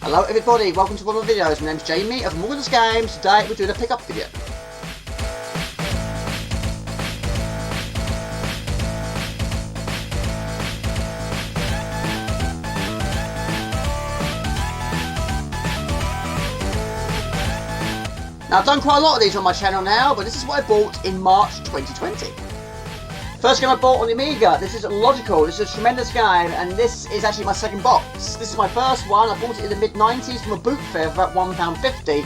Hello everybody, welcome to one of my videos. My name's Jamie of Amiga Games. Today we're doing a pickup video. Now I've done quite a lot of these on my channel now, but this is what I bought in March 2020. First game I bought on the Amiga, this is Logical. This is a tremendous game, and this is actually my second box. This is my first one. I bought it in the mid-90s from a boot fair for about £1.50,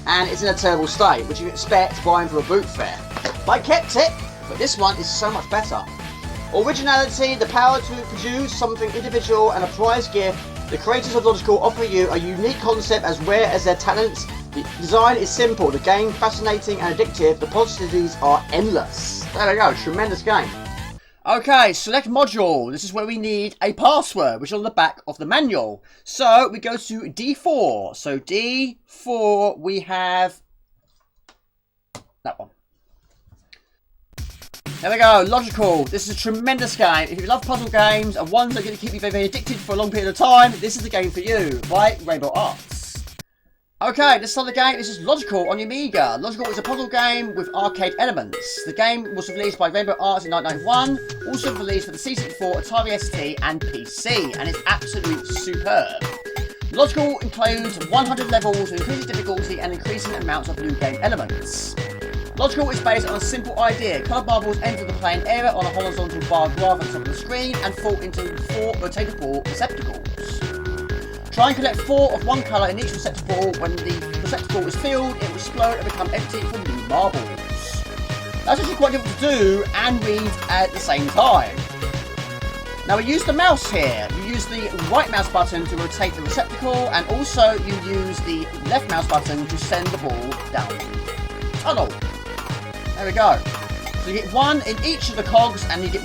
and it's in a terrible state, which you expect buying from a boot fair. But I kept it, but this one is so much better. Originality, the power to produce something individual, and a prize gift. The creators of Logical offer you a unique concept as rare as their talents. The design is simple, the game fascinating and addictive, the possibilities are endless. There we go, tremendous game. Okay, select module. This is where we need a password, which is on the back of the manual. So we go to D4. So D4, we have that one. There we go, Logical. This is a tremendous game. If you love puzzle games and ones that are going to keep you very, very addicted for a long period of time, this is the game for you, by Rainbow Arts. Okay, this is the game. This is Logical on your Amiga. Logical is a puzzle game with arcade elements. The game was released by Rainbow Arts in 1991, also released for the C64, Atari ST and PC, and it's absolutely superb. Logical includes 100 levels with increasing difficulty and increasing amounts of new game elements. Logical is based on a simple idea. Coloured marbles enter the playing area on a horizontal bar graph on top of the screen and fall into 4 rotatable receptacles. Try and collect 4 of one colour in each receptacle. When the receptacle is filled, it will explode and become empty for new marbles. That's actually quite difficult to do and read at the same time. Now we use the mouse here. You use the right mouse button to rotate the receptacle, and also you use the left mouse button to send the ball down the tunnel. There we go. So you get 1 in each of the cogs, and you get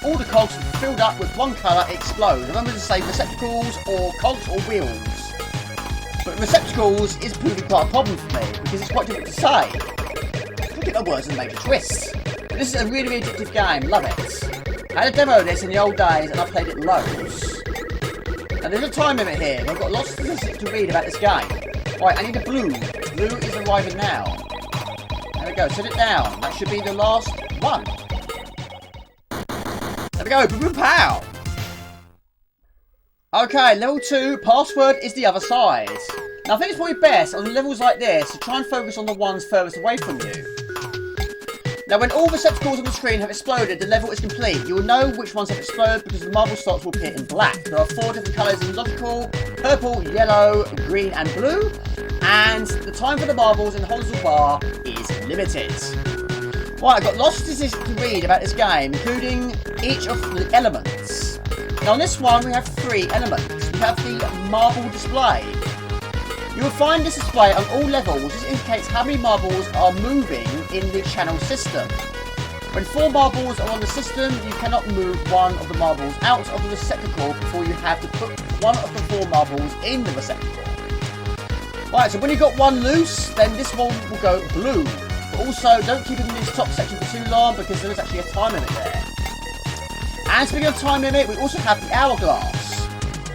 all the cogs filled up with one colour explode. Remember to say receptacles or cogs or wheels. But receptacles is proving quite a problem for me because it's quite difficult to say. Look at the words and major twists. But this is a really, really addictive game. Love it. I had a demo of this in the old days and I played it loads. Now there's a time limit here. I've got lots of statistics to read about this game. Right, I need a blue. Blue is arriving now. There we go. Set it down. That should be the last one. There we go, boom, boom, pow! Okay, level 2, password is the other side. Now I think it's probably best on levels like this to try and focus on the ones furthest away from you. Now when all receptacles on the screen have exploded, the level is complete. You will know which ones have exploded because the marble slots will appear in black. There are 4 different colours in Logical: purple, yellow, green and blue. And the time for the marbles in the horizontal bar is limited. Right, I've got lots of statistics to read about this game, including each of the elements. Now on this one we have 3 elements. We have the marble display. You will find this display on all levels. This indicates how many marbles are moving in the channel system. When 4 marbles are on the system, you cannot move one of the marbles out of the receptacle before you have to put one of the 4 marbles in the receptacle. Right, so when you've got one loose, then this one will go blue. But also, don't keep it in this top section for too long because there is actually a time limit there. And speaking of time limit, we also have the hourglass.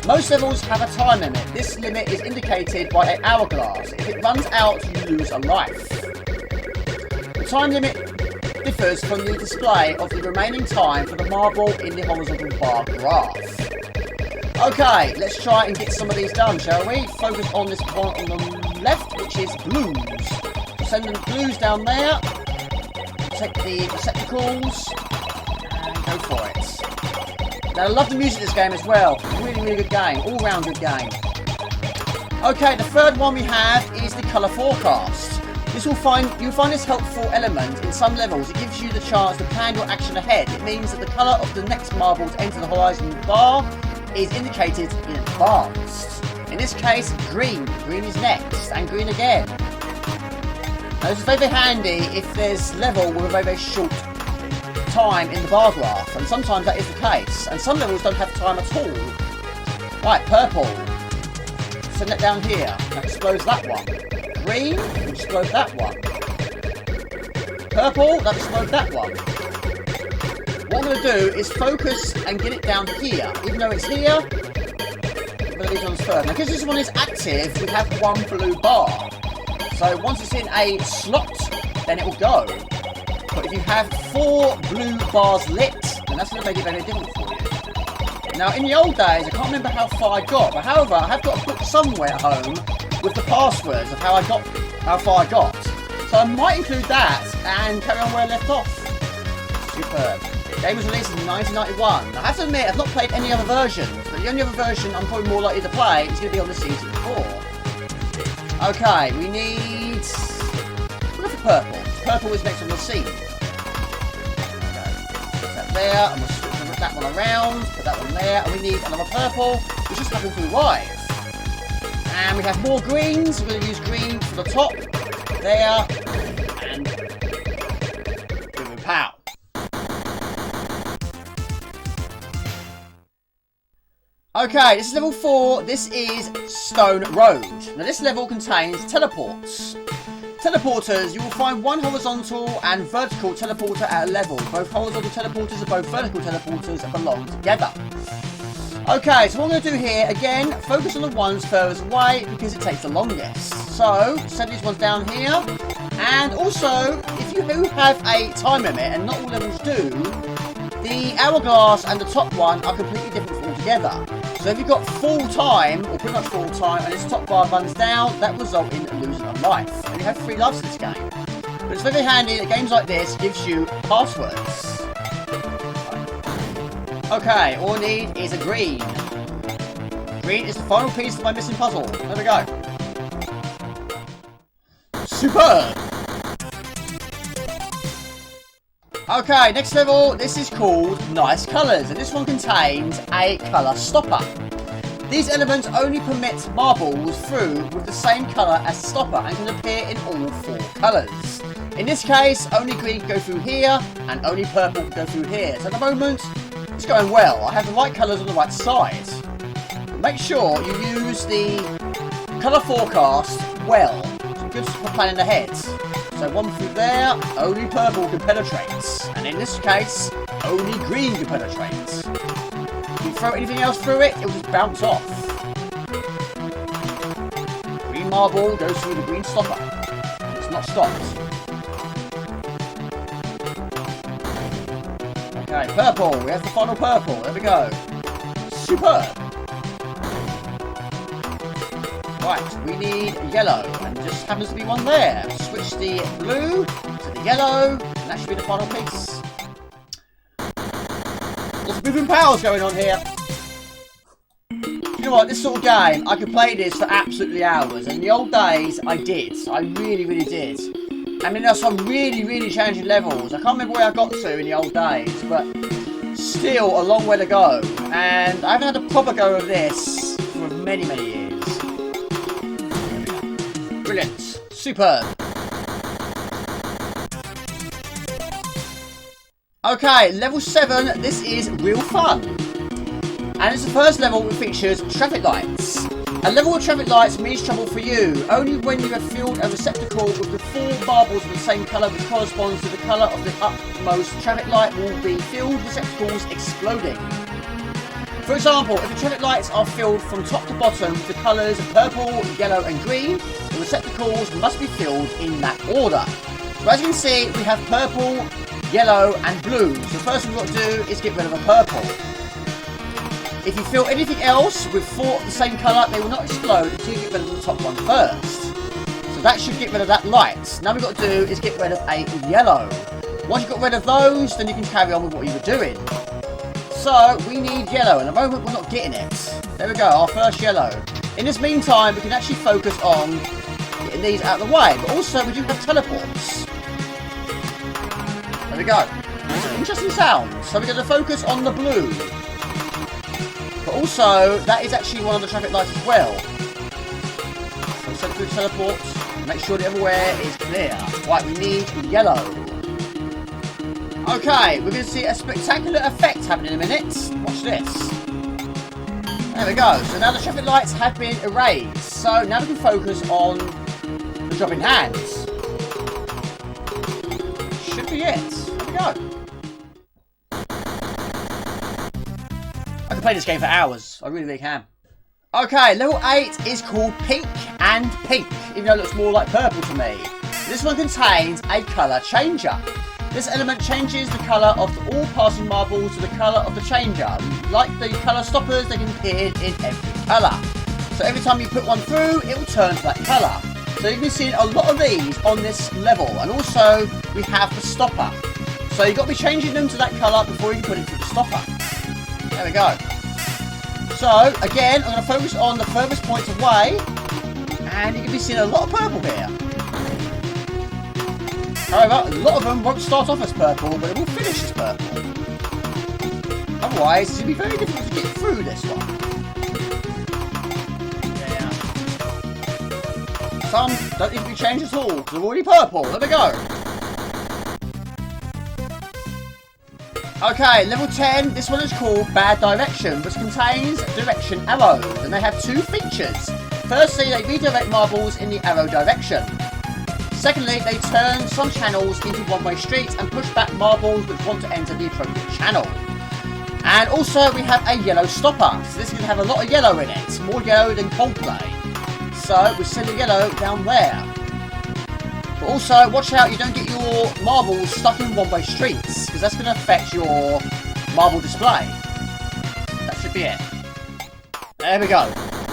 Most levels have a time limit. This limit is indicated by an hourglass. If it runs out, you lose a life. The time limit differs from the display of the remaining time for the marble in the horizontal bar graph. Okay, let's try and get some of these done, shall we? Focus on this one on the left, which is blues. Send the blues down there. Take the receptacles and go for it. Now I love the music of this game as well. Really, really good game. All round good game. Okay, the third one we have is the colour forecast. You'll find this helpful element in some levels. It gives you the chance to plan your action ahead. It means that the colour of the next marble to enter the horizon bar is indicated in advance. In this case, green. Green is next, and green again. Now this is very, very handy if there's level with a very, very short time in the bar graph, and sometimes that is the case, and some levels don't have time at all. Right, purple. Send that down here. That explodes that one. Green, explode that one. Purple, that explodes that one. What I'm going to do is focus and get it down here. Even though it's here, I'm going to put these ones first. Now, because this one is active, we have one blue bar. So once it's in a slot, then it will go. But if you have 4 blue bars lit, then that's going to make it very difficult for you. Now, in the old days, I can't remember how far I got, but however, I have got a book somewhere at home with the passwords of how far I got. So I might include that and carry on where I left off. Superb. The game was released in 1991. I have to admit, I've not played any other versions, but the only other version I'm probably more likely to play is going to be on the C64. Okay, we need... Look for purple. Purple is next on the scene. Okay, put that there, and we'll switch that one around, put that one there, and we need another purple, which just happened to arrive. And we have more greens. We're going to use green for the top, there, and boom and pow. Okay, this is level 4. This is Stone Road. Now this level contains teleports. Teleporters, you will find one horizontal and vertical teleporter at a level. Both horizontal teleporters and both vertical teleporters belong together. Okay, so what I'm going to do here, again, focus on the ones furthest away because it takes the longest. So, set these ones down here. And also, if you do have a time limit, and not all levels do, the hourglass and the top one are completely different altogether. So if you've got full time, or pretty much full time, and this top bar runs down, that will result in losing a life. And you have 3 lives in this game. But it's very handy that games like this gives you passwords. Okay, all I need is a green. Green is the final piece of my missing puzzle. There we go. Superb! Okay, next level, this is called Nice Colours, and this one contains a colour stopper. These elements only permit marbles through with the same colour as the stopper and can appear in all 4 colours. In this case, only green can go through here, and only purple can go through here. So at the moment, it's going well. I have the right colours on the right side. But make sure you use the colour forecast well. It's good for planning ahead. So one through there, only purple can penetrate. And in this case, only green can penetrate. If you throw anything else through it, it will just bounce off. Green marble goes through the green stopper. It's not stopped. Okay, purple. We have the final purple. There we go. Superb. Right, we need yellow, and there just happens to be one there. Switch the blue to the yellow, and that should be the final piece. Lots of moving powers going on here. You know what, this sort of game, I could play this for absolutely hours, and in the old days, I did. I really, really did. I mean, there's some really, really challenging levels. I can't remember where I got to in the old days, but still a long way to go. And I haven't had a proper go of this for many, many years. Brilliant. Superb. Okay, level 7. This is real fun. And it's the first level that features traffic lights. A level with traffic lights means trouble for you. Only when you have filled a receptacle with the 4 marbles of the same colour which corresponds to the colour of the upmost traffic light will be filled receptacles exploding. For example, if the traffic lights are filled from top to bottom with the colours purple, yellow and green, the receptacles must be filled in that order. So as you can see, we have purple, yellow and blue. So the first thing we've got to do is get rid of the purple. If you fill anything else with 4 of the same colour, they will not explode until you get rid of the top one first. So that should get rid of that light. Now we've got to do is get rid of a yellow. Once you've got rid of those, then you can carry on with what you were doing. So we need yellow, and at the moment we're not getting it. There we go, our first yellow. In this meantime, we can actually focus on getting these out of the way, but also we do have teleports. There we go. Interesting sound. So we're going to focus on the blue. But also, that is actually one of the traffic lights as well. So set through teleports, make sure that everywhere is clear. Right, we need yellow. Okay, we're going to see a spectacular effect happen in a minute. Watch this. There we go. So now the traffic lights have been erased. So now we can focus on the dropping hands. Should be it. There we go. I can play this game for hours. I really, really can. Okay, level 8 is called Pink and Pink, even though it looks more like purple to me. This one contains a colour changer. This element changes the colour of all passing marbles to the colour of the changer. Like the colour stoppers, they can appear in every colour. So every time you put one through, it will turn to that colour. So you can see a lot of these on this level. And also, we have the stopper. So you've got to be changing them to that colour before you can put it through the stopper. There we go. So, again, I'm going to focus on the furthest points away, and you can be seeing a lot of purple here. However, a lot of them won't start off as purple, but it will finish as purple. Otherwise, it's going to be very difficult to get through this one. Yeah. Some don't need to be changed at all, because they're already purple. There we go. Okay, level 10, this one is called Bad Direction, which contains direction arrows, and they have two features. Firstly, they redirect marbles in the arrow direction. Secondly, they turn some channels into one-way streets and push back marbles which want to enter the appropriate channel. And also, we have a yellow stopper, so this can have a lot of yellow in it, more yellow than Coldplay. So, we send the yellow down there. But also, watch out you don't get your marbles stuck in one-way streets, because that's going to affect your marble display. That should be it. There we go.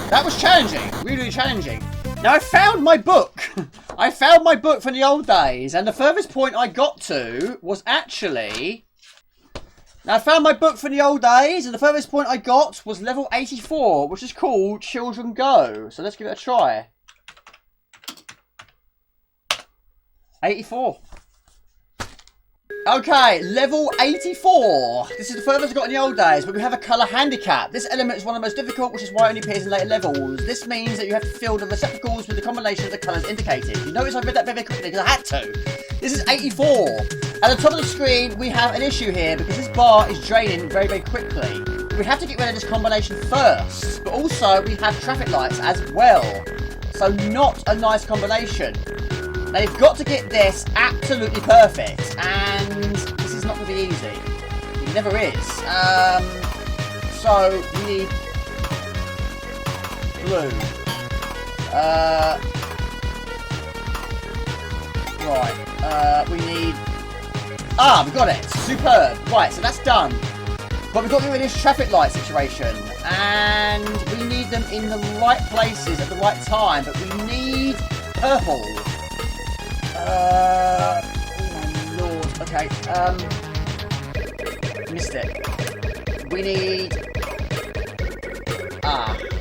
That was challenging. Really challenging. Now, I found my book. I found my book from the old days, and the furthest point I got to was actually... Now, I found my book from the old days, and the furthest point I got was level 84, which is called Children Go. So let's give it a try. 84. Okay, level 84. This is the furthest I got in the old days, but we have a colour handicap. This element is one of the most difficult, which is why it only appears in later levels. This means that you have to fill the receptacles with the combination of the colours indicated. You notice I read that very quickly because I had to. This is 84. At the top of the screen, we have an issue here because this bar is draining very, very quickly. We have to get rid of this combination first, but also we have traffic lights as well. So not a nice combination. Now you've got to get this absolutely perfect, and this is not going to be easy. It never is. So we need blue. Right. We need... Ah, we've got it. Superb. Right, so that's done. But we've got to get rid of this traffic light situation, and we need them in the right places at the right time. But we need purple. Oh my lord. Okay, missed it. We need...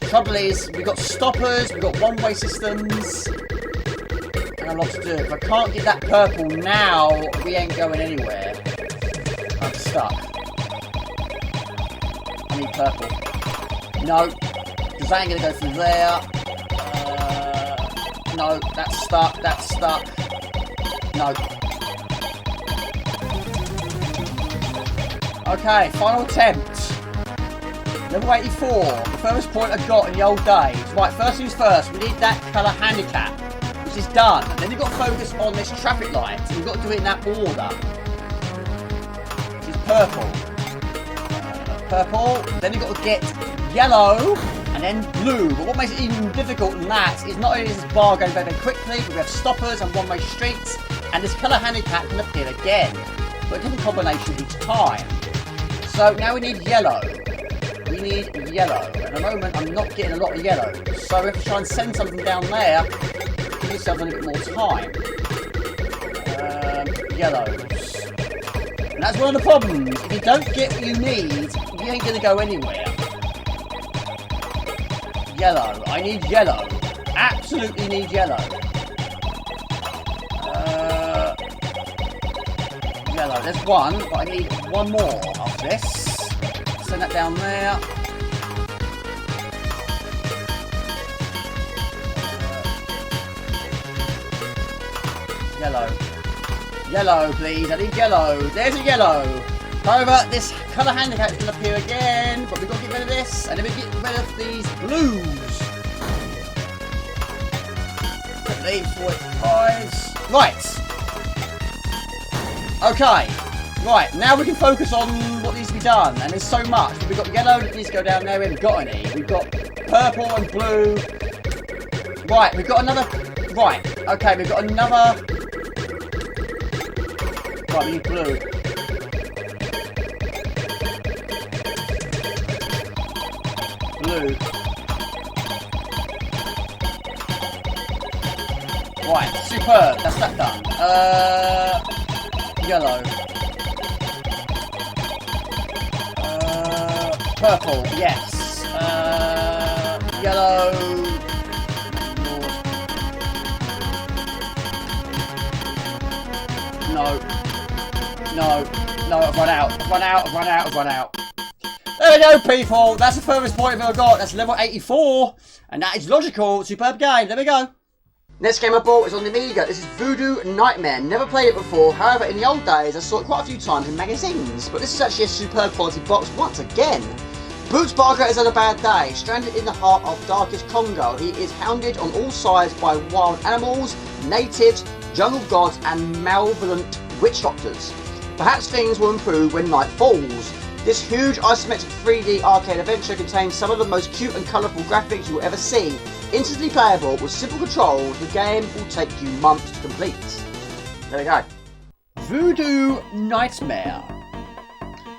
trouble is, we've got stoppers, we've got one-way systems, and a lot to do. If I can't get that purple now, we ain't going anywhere. I'm stuck. I need purple. No, because that ain't gonna go through there. No, that's stuck, that's stuck. No. Okay, final attempt. Level 84, the furthest point I got in the old days. Right, first things first, we need that colour handicap, which is done. And then you've got to focus on this traffic light. So you've got to do it in that order. Which is purple. Purple, then you've got to get yellow, and then blue. But what makes it even difficult than that is not only is this bar going very, very quickly, but we have stoppers and one-way streets, and this colour handicap can appear again, but a different combination each time. So now we need yellow. We need yellow. At the moment, I'm not getting a lot of yellow, so we have to try and send something down there. Give yourself a little bit more time. Yellows. And that's one of the problems. If you don't get what you need, you ain't going to go anywhere. Yellow. I need yellow. Absolutely need yellow. Yellow. There's one, but I need one more of this. Send that down there. Yellow. Yellow, please. I need yellow. There's a yellow. However, this colour handicap is going to appear again, but we've got to get rid of this, and then we get rid of these blues. Quickly, 4 5s. Right. Okay. Right, now we can focus on what needs to be done, and there's so much. We've got yellow that needs to go down there, we haven't got any. We've got purple and blue. Right, we've got another... Right, okay, we've got another... Right, we need blue. Blue. Right, superb. That's that done. Yellow. Purple. Yes. Yellow. No. No. No, I've run out. I've run out. I've run out. I've run out. There we go, people. That's the furthest point I've ever got. That's level 84. And that is logical. Superb game. There we go. Next game I bought is on the Amiga. This is Voodoo Nightmare. Never played it before. However, in the old days, I saw it quite a few times in magazines. But this is actually a superb quality box once again. Boots Barker has had a bad day. Stranded in the heart of darkest Congo, he is hounded on all sides by wild animals, natives, jungle gods, and malevolent witch doctors. Perhaps things will improve when night falls. This huge isometric 3D arcade adventure contains some of the most cute and colourful graphics you will ever see. Instantly playable with simple controls, the game will take you months to complete. There we go. Voodoo Nightmare.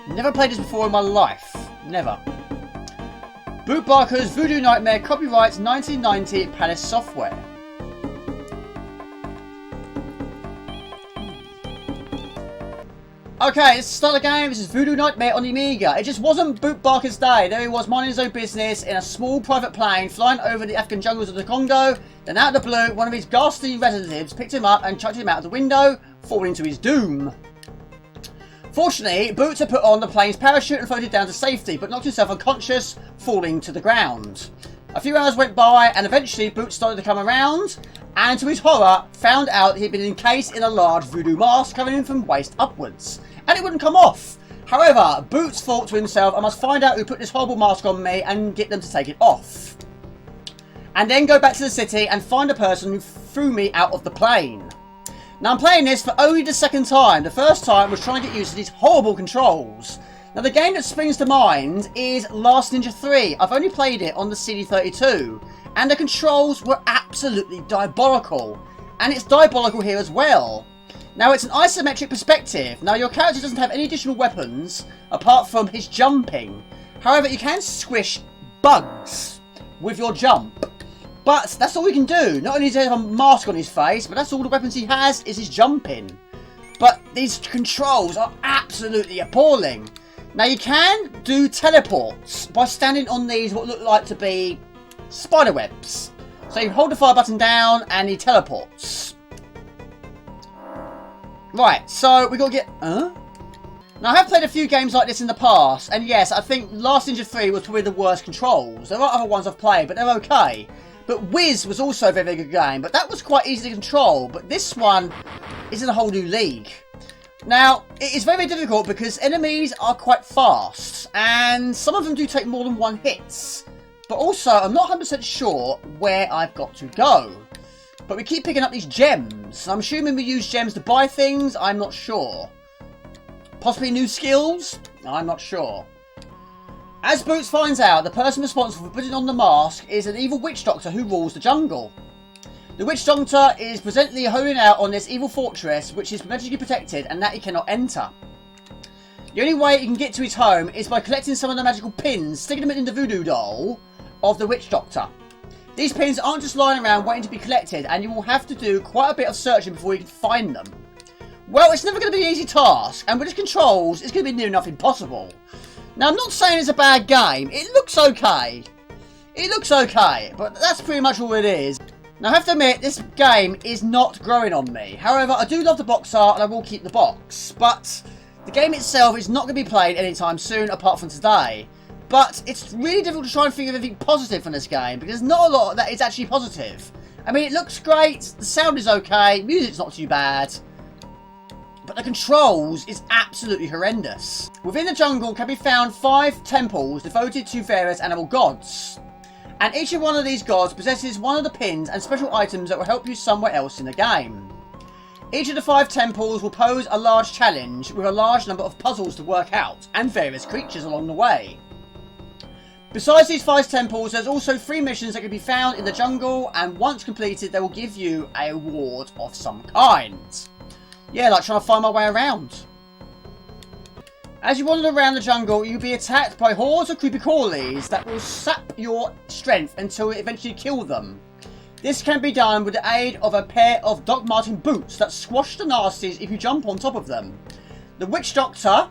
Never played this before in my life. Never. Boot Barker's Voodoo Nightmare, copyright 1990, Palace Software. Okay, let's start the game. This is Voodoo Nightmare on the Amiga. It just wasn't Boot Barker's day. There he was, minding his own business in a small private plane, flying over the African jungles of the Congo. Then out of the blue, one of his ghastly relatives picked him up and chucked him out of the window, falling to his doom. Fortunately, Boots had put on the plane's parachute and floated down to safety, but knocked himself unconscious, falling to the ground. A few hours went by, and eventually Boots started to come around, and to his horror, found out he'd been encased in a large voodoo mask covering him from waist upwards. And it wouldn't come off. However, Boots thought to himself, I must find out who put this horrible mask on me and get them to take it off. And then go back to the city and find the person who threw me out of the plane. Now I'm playing this for only the second time. The first time was trying to get used to these horrible controls. Now the game that springs to mind is Last Ninja 3. I've only played it on the CD32. And the controls were absolutely diabolical. And it's diabolical here as well. Now it's an isometric perspective. Now your character doesn't have any additional weapons apart from his jumping. However, you can squish bugs with your jump. But that's all he can do. Not only does he have a mask on his face, but that's all the weapons he has is his jumping. But these controls are absolutely appalling. Now you can do teleports by standing on these what look like to be spider webs. So you hold the fire button down and he teleports. Right, so we got to get... Now I have played a few games like this in the past, and yes, I think Last Ninja 3 was probably the worst controls. There are other ones I've played, but they're okay. But Wiz was also a very, very good game, but that was quite easy to control. But this one is in a whole new league. Now, it is very, very difficult because enemies are quite fast, and some of them do take more than one hit. But also, I'm not 100% sure where I've got to go. But we keep picking up these gems. I'm assuming we use gems to buy things. I'm not sure. Possibly new skills? I'm not sure. As Boots finds out, the person responsible for putting on the mask is an evil witch doctor who rules the jungle. The witch doctor is presently holding out on this evil fortress, which is magically protected and that he cannot enter. The only way he can get to his home is by collecting some of the magical pins, sticking them in the voodoo doll of the witch doctor. These pins aren't just lying around waiting to be collected, and you will have to do quite a bit of searching before you can find them. Well, it's never going to be an easy task, and with its controls, it's going to be near enough impossible. Now, I'm not saying it's a bad game. It looks okay. It looks okay, but that's pretty much all it is. Now, I have to admit, this game is not growing on me. However, I do love the box art, and I will keep the box. But the game itself is not going to be played anytime soon, apart from today. But it's really difficult to try and think of anything positive from this game, because there's not a lot that is actually positive. I mean, it looks great, the sound is okay, music's not too bad, but the controls is absolutely horrendous. Within the jungle can be found 5 temples devoted to various animal gods. And each one of these gods possesses one of the pins and special items that will help you somewhere else in the game. Each of the 5 temples will pose a large challenge with a large number of puzzles to work out, and various creatures along the way. Besides these 5 temples, there's also 3 missions that can be found in the jungle, and once completed, they will give you a reward of some kind. Yeah, like trying to find my way around. As you wander around the jungle, you'll be attacked by hordes of creepy crawlies that will sap your strength until you eventually kill them. This can be done with the aid of a pair of Doc Marten boots that squash the nasties if you jump on top of them. The Witch Doctor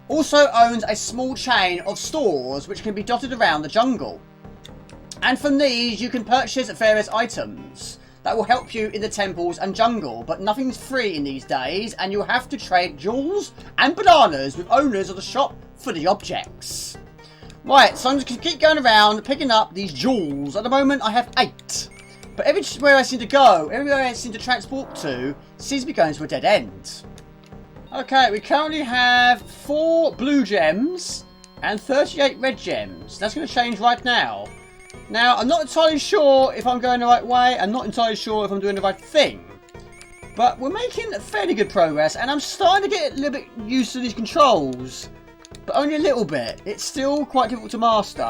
also owns a small chain of stores which can be dotted around the jungle. And from these you can purchase various items that will help you in the temples and jungle, but nothing's free in these days and you'll have to trade jewels and bananas with owners of the shop for the objects. Right, so I'm just going to keep going around picking up these jewels. At the moment I have 8. But everywhere I seem to go, everywhere I seem to transport to, seems to be going to a dead end. Okay, we currently have 4 blue gems and 38 red gems. That's going to change right now. Now, I'm not entirely sure if I'm going the right way. I'm not entirely sure if I'm doing the right thing. But we're making fairly good progress, and I'm starting to get a little bit used to these controls. But only a little bit. It's still quite difficult to master.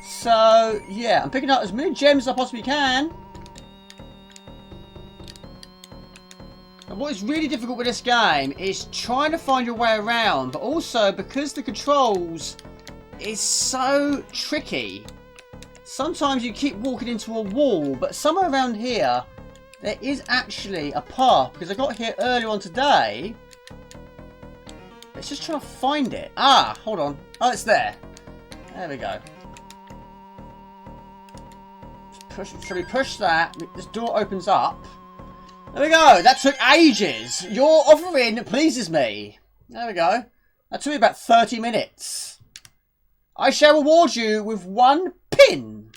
So, yeah, I'm picking up as many gems as I possibly can. And what is really difficult with this game is trying to find your way around, but also because the controls is so tricky. Sometimes you keep walking into a wall, but somewhere around here there is actually a path, because I got here earlier on today. Let's just try to find it. Ah, hold on. Oh, it's there. There we go. Shall we push that? This door opens up. There we go. That took ages. Your offering pleases me. There we go. That took me about 30 minutes. I shall reward you with 1 pin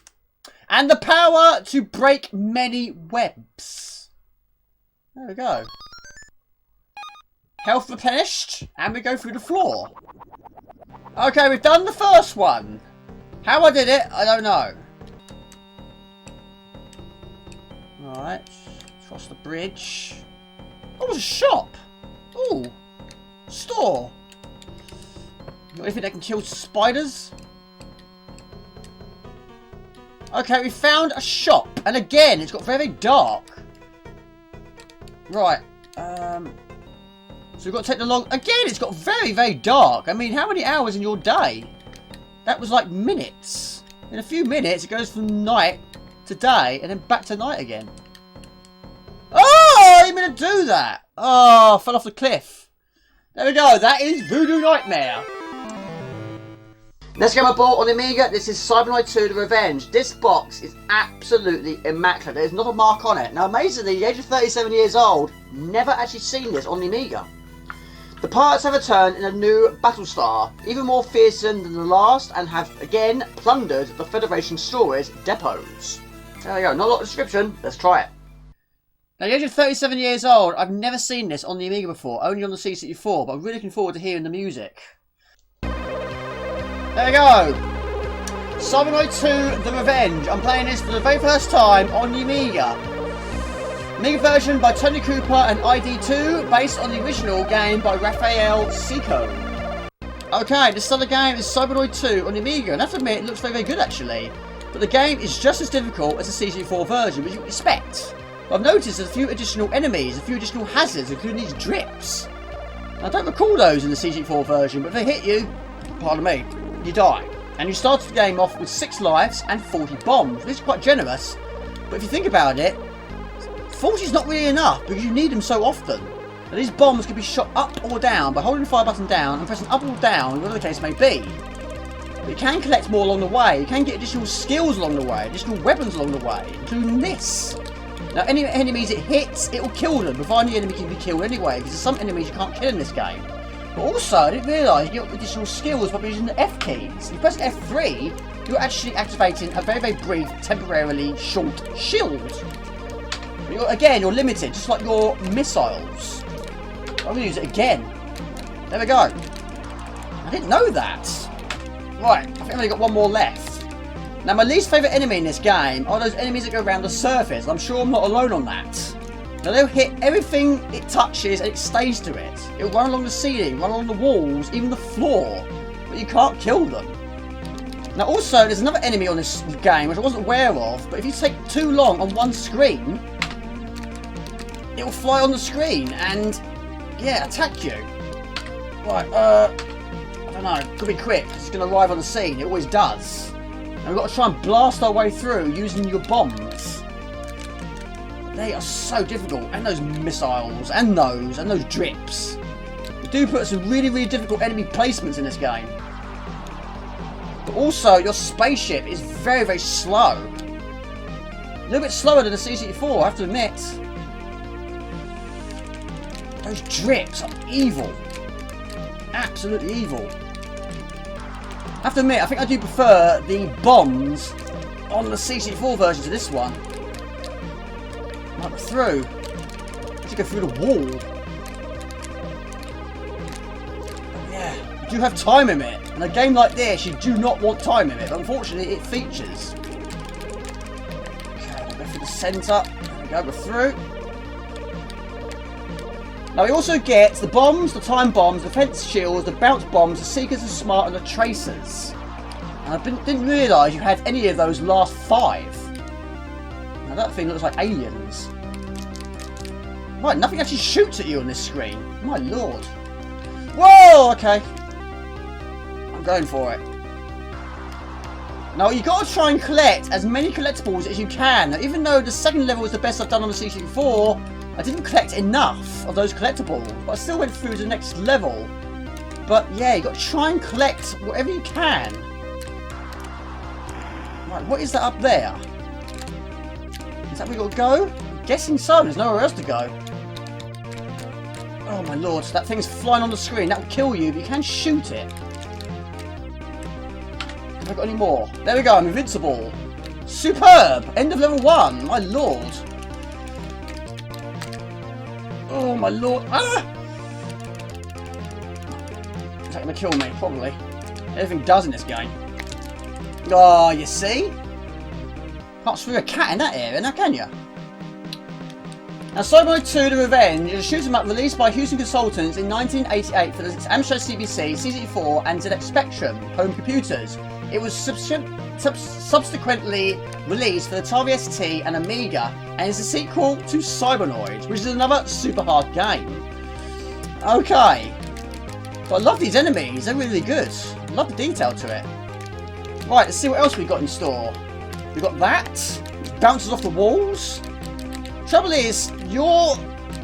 and the power to break many webs. There we go. Health replenished, and we go through the floor. Okay, we've done the first one. How I did it, I don't know. Alright. Across the bridge. Oh, it's a shop. Ooh. Store. Got anything that can kill spiders? Okay, we found a shop. And again, it's got very dark. Right. So we've got to take the long... Again, it's got very, very dark. I mean, how many hours in your day? That was like minutes. In a few minutes, it goes from night to day and then back to night again. Oh, I didn't mean to do that. Oh, I fell off the cliff. There we go. That is Voodoo Nightmare. Next game I bought on Amiga, this is Cybernoid 2 The Revenge. This box is absolutely immaculate. There's not a mark on it. Now, amazingly, the age of 37 years old, never actually seen this on the Amiga. The pirates have returned in a new Battlestar, even more fearsome than the last, and have again plundered the Federation storage depots. There we go. Not a lot of description. Let's try it. Now, the age of 37 years old, I've never seen this on the Amiga before, only on the C64, but I'm really looking forward to hearing the music. There we go! Cybernoid 2 The Revenge. I'm playing this for the very first time on the Amiga. Amiga version by Tony Cooper and ID2, based on the original game by Raphael Seco. Okay, this other game is Cybernoid 2 on the Amiga, and I have to admit, it looks very, very good actually. But the game is just as difficult as the C64 version, which you would expect. I've noticed there's a few additional enemies, a few additional hazards, including these drips. I don't recall those in the C64 version, but if they hit you, pardon me, you die. And you start the game off with 6 lives and 40 bombs, which is quite generous. But if you think about it, 40 is not really enough, because you need them so often. Now, these bombs can be shot up or down by holding the fire button down and pressing up or down, whatever the case may be. But you can collect more along the way. You can get additional skills along the way, additional weapons along the way, including this. Now, any enemies it hits, it will kill them, providing the enemy can be killed anyway, because there's some enemies you can't kill in this game. But also, I didn't realise you get additional skills by using the F keys. If you press F3, you're actually activating a very, very brief, temporarily short shield. Again, you're limited, just like your missiles. I'm going to use it again. There we go. I didn't know that. Right, I think I've only got one more left. Now, my least favourite enemy in this game are those enemies that go around the surface. I'm sure I'm not alone on that. Now, they'll hit everything it touches and it stays to it. It'll run along the ceiling, run along the walls, even the floor. But you can't kill them. Now also, there's another enemy on this game which I wasn't aware of, but if you take too long on one screen, it will fly on the screen and, yeah, attack you. Right, I don't know, could be quick, it's going to arrive on the scene, it always does. And we've got to try and blast our way through using your bombs. They are so difficult, and those missiles, and those drips. We do put some really, really difficult enemy placements in this game. But also, your spaceship is very, very slow. A little bit slower than the CC4, I have to admit. Those drips are evil. Absolutely evil. I have to admit, I think I do prefer the bombs on the CC4 version to this one. Might go through. Let's go through the wall. But yeah, you do have time limit. In a game like this, you do not want time limit, but unfortunately it features. Okay, we'll go through the centre. There we go, we're through. Now we also get the bombs, the time bombs, the fence shields, the bounce bombs, the seekers, the smart, and the tracers. And I didn't realise you had any of those last 5. Now that thing looks like aliens. Right, nothing actually shoots at you on this screen. My lord. Whoa, okay. I'm going for it. Now you've got to try and collect as many collectibles as you can. Now, even though the second level is the best I've done on the CC4, I didn't collect enough of those collectibles, but I still went through to the next level. But yeah, you've got to try and collect whatever you can. Right, what is that up there? Is that where we got to go? I'm guessing so, there's nowhere else to go. Oh my lord, that thing's flying on the screen, that will kill you, but you can shoot it. Have I got any more? There we go, I'm invincible. Superb! End of level 1, my lord. Oh my lord. Ah! Is that going to kill me? Probably. Everything does in this game. Oh, you see? Can't screw a cat in that area now, can you? Now, Cyberpunk 2 The Revenge is a shoot 'em up released by Houston Consultants in 1988 for the Amstrad CPC, CC4 and ZX Spectrum home computers. It was subsequently released for the Atari ST and Amiga, and is a sequel to Cybernoid, which is another super hard game. Okay. But I love these enemies, they're really good. I love the detail to it. Right, let's see what else we've got in store. We've got that, it bounces off the walls. Trouble is, your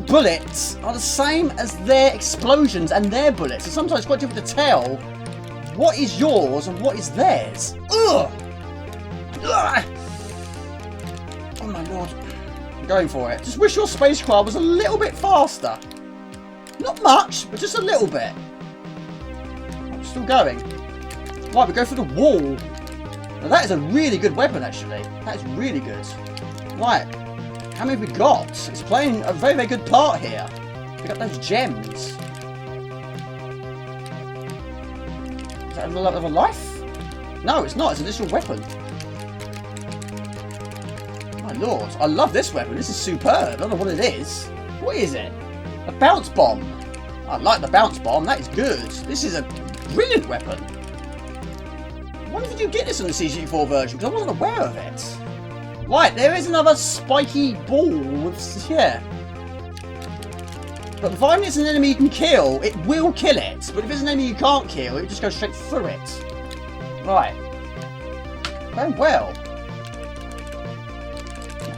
bullets are the same as their explosions and their bullets, so sometimes it's quite difficult to tell what is yours and what is theirs. Ugh! Ugh! Oh my lord. I'm going for it. Just wish your spacecraft was a little bit faster. Not much, but just a little bit. I'm still going. Right, we go through the wall. Now that is a really good weapon, actually. That is really good. Right. How many have we got? It's playing a very, very good part here. We got those gems. Is that another level of life? No, it's not. It's an additional weapon. My lord, I love this weapon. This is superb. I don't know what it is. What is it? A bounce bomb. I like the bounce bomb. That is good. This is a brilliant weapon. Why did you get this on the CG4 version? Because I wasn't aware of it. Right, there is another spiky ball with, yeah. But provided it's an enemy you can kill, it will kill it. But if it's an enemy you can't kill, it just goes straight through it. Right. Very well.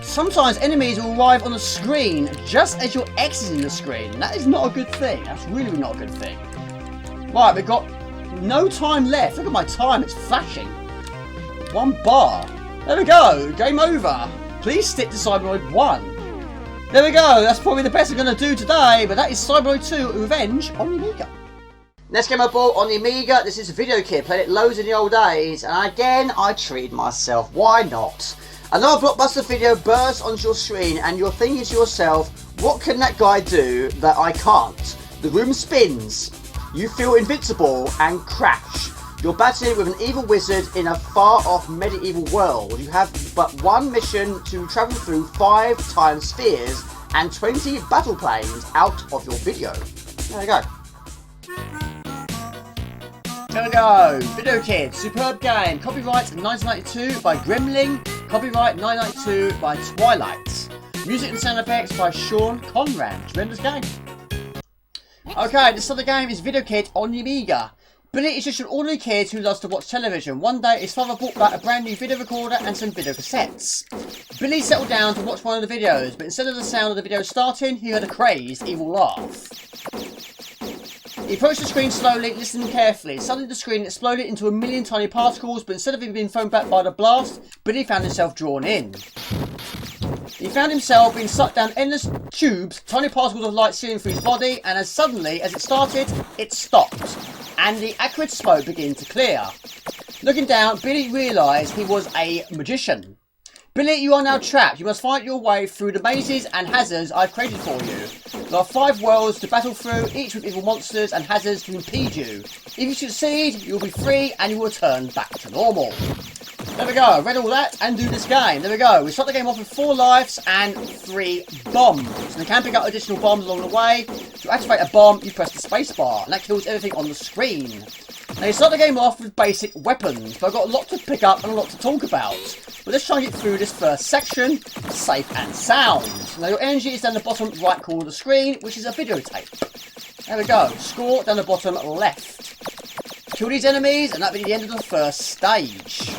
Sometimes enemies will arrive on the screen just as you're exiting the screen. That is not a good thing. That's really not a good thing. Right, we've got no time left. Look at my time, it's flashing. 1 bar. There we go, game over. Please stick to Cybernoid 1. There we go, that's probably the best I'm going to do today, but that is Cybernoid 2 Revenge on the Amiga. Next game I bought on the Amiga, this is a video kit, played it loads in the old days, and again, I treated myself, why not? Another blockbuster video bursts onto your screen, and you're thinking to yourself, what can that guy do that I can't? The room spins, you feel invincible, and crash. You're battling with an evil wizard in a far-off medieval world. You have but one mission to travel through 5 time spheres and 20 battle planes out of your video. There you go. Here we go. Video Kids, superb game. Copyright 1992 by Gremlin. Copyright 1992 by Twilight. Music and sound effects by Sean Conran. Tremendous game. Okay, this other game is Video Kid on the Amiga. Billy is just an ordinary kid who loves to watch television. One day, his father brought back a brand new video recorder and some video cassettes. Billy settled down to watch one of the videos, but instead of the sound of the video starting, he heard a crazed, evil laugh. He approached the screen slowly, listening carefully. Suddenly the screen exploded into a million tiny particles, but instead of him being thrown back by the blast, Billy found himself drawn in. He found himself being sucked down endless tubes, tiny particles of light sealing through his body, and as suddenly as it started, it stopped, and the acrid smoke began to clear. Looking down, Billy realised he was a magician. Billy, you are now trapped. You must fight your way through the mazes and hazards I've created for you. There are 5 worlds to battle through, each with evil monsters and hazards to impede you. If you succeed, you'll be free and you will return back to normal. There we go, I read all that and do this game. There we go, we start the game off with 4 lives and 3 bombs. And you can pick up additional bombs along the way. To activate a bomb, you press the space bar, and that kills everything on the screen. Now you start the game off with basic weapons, but I've got a lot to pick up and a lot to talk about. But let's try and get through this first section, safe and sound. Now your energy is down the bottom right corner of the screen, which is a videotape. There we go, score down the bottom left. Kill these enemies, and that'll be the end of the first stage.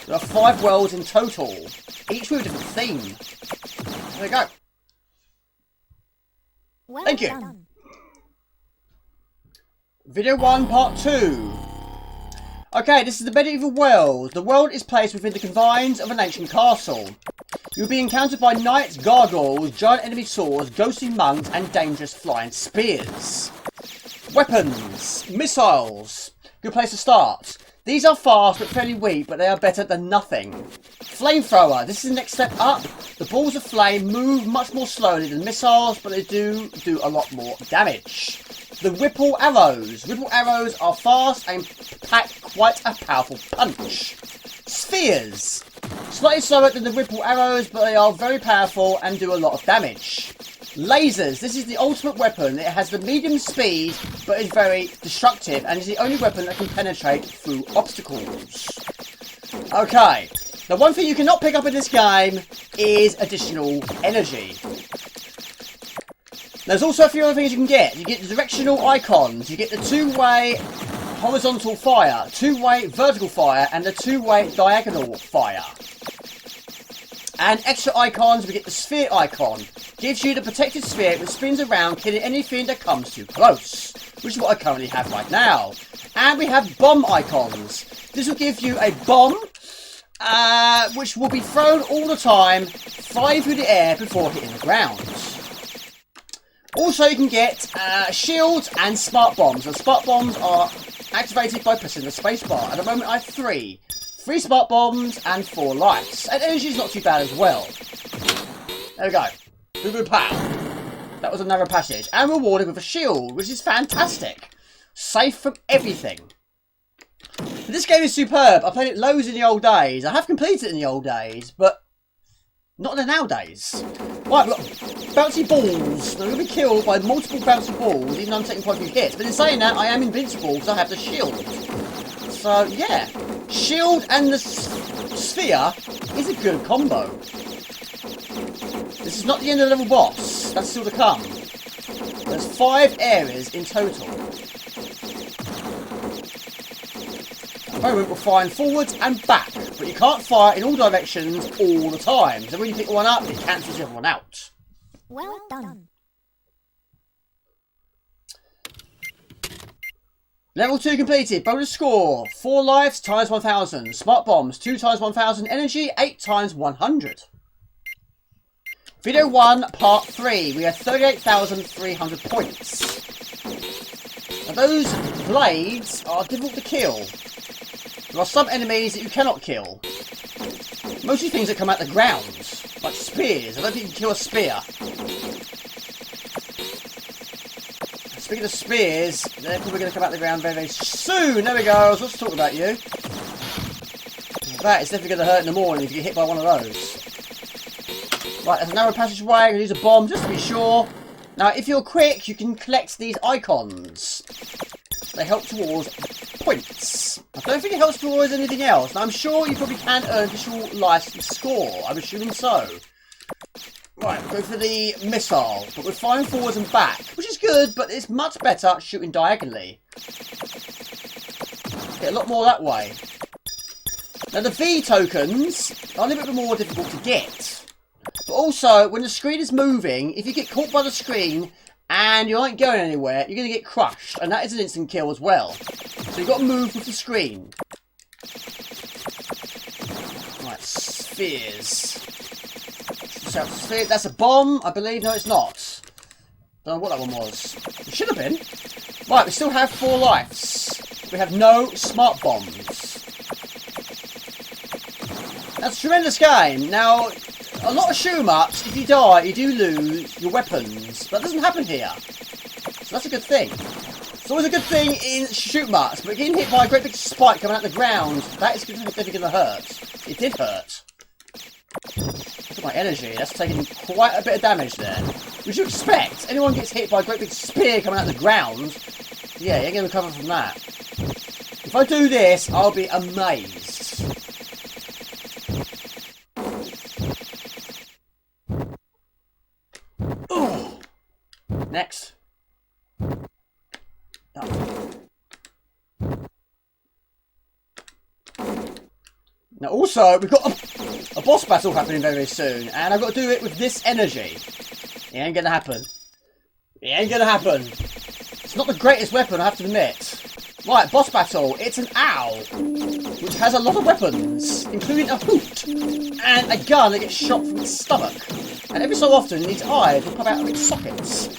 There are 5 worlds in total, each with a different theme. There we go. Well Thank you. Done. Video 1, Part 2. Okay, this is the medieval world. The world is placed within the confines of an ancient castle. You'll be encountered by knights, gargoyles, giant enemy swords, ghostly monks, and dangerous flying spears. Weapons. Missiles. Good place to start. These are fast but fairly weak, but they are better than nothing. Flamethrower. This is the next step up. The balls of flame move much more slowly than missiles, but they do a lot more damage. The Ripple Arrows. Ripple Arrows are fast and pack quite a powerful punch. Spheres. Slightly slower than the Ripple Arrows, but they are very powerful and do a lot of damage. Lasers. This is the ultimate weapon. It has the medium speed, but is very destructive, and is the only weapon that can penetrate through obstacles. Okay. Now, one thing you cannot pick up in this game is additional energy. There's also a few other things you can get. You get the directional icons. You get the 2-way horizontal fire, 2-way vertical fire, and the 2-way diagonal fire. And extra icons, we get the sphere icon. Gives you the protected sphere which spins around, killing anything that comes too close, which is what I currently have right now. And we have bomb icons. This will give you a bomb, which will be thrown all the time, flying through the air before hitting the ground. Also, you can get shields and smart bombs. And smart bombs are activated by pressing the spacebar. At the moment, I have 3. 3 smart bombs and 4 lives. And energy is not too bad as well. There we go. Boo boo pow. That was a narrow passage. And rewarded with a shield, which is fantastic. Safe from everything. This game is superb. I played it loads in the old days. I have completed it in the old days, but not in the nowadays. Right, look. Bouncy balls. They're going to be killed by multiple bouncy balls, even though I'm taking quite a few hits. But in saying that, I am invincible because I have the shield. So, yeah. Shield and the sphere is a good combo. This is not the end of the level boss. That's still to come. There's 5 areas in total. At the moment, we're firing forwards and back. But you can't fire in all directions all the time. So when you pick one up, it cancels everyone out. Well done. Level 2 completed. Bonus score. 4 lives times 1000. Smart bombs 2 times 1000. Energy 8 times 100. Video 1 part 3. We have 38,300 points. Now those blades are difficult to kill. There are some enemies that you cannot kill. Mostly things that come out the ground. Like spears. I don't think you can kill a spear. Speaking of spears, they're probably going to come out the ground very, very soon. There we go. I was supposed to talk about you. That is definitely going to hurt in the morning if you get hit by one of those. Right, there's a narrow passageway. I'm going to use a bomb just to be sure. Now, if you're quick, you can collect these icons. They help towards points. Don't think it helps to always anything else. Now, I'm sure you probably can earn additional life and score. I'm assuming so. Right, go for the missile, but we're flying forwards and back, which is good, but it's much better shooting diagonally. Get a lot more that way. Now, the V tokens are a little bit more difficult to get. But also, when the screen is moving, if you get caught by the screen and you aren't going anywhere, you're going to get crushed, and that is an instant kill as well. So you've got to move with the screen. Right, spheres. That's a bomb, I believe. No, it's not. Don't know what that one was. It should have been. Right, we still have 4 lives. We have no smart bombs. That's a tremendous game. Now, a lot of shoot-em-ups, if you die, you do lose your weapons. But that doesn't happen here. So that's a good thing. It's always a good thing in shoot-em-ups, but getting hit by a great big spike coming out of the ground, that is definitely going to hurt. It did hurt. Look at my energy, that's taking quite a bit of damage there. Which you expect. Anyone gets hit by a great big spear coming out of the ground, yeah, you ain't going to recover from that. If I do this, I'll be amazed. Oh. Next. Oh. Now also, we've got a boss battle happening very soon, and I've got to do it with this energy. It ain't gonna happen. It ain't gonna happen. It's not the greatest weapon, I have to admit. Right, boss battle. It's an owl, which has a lot of weapons, including a hoot, and a gun that gets shot from its stomach. And every so often, its eyes will pop out of its sockets.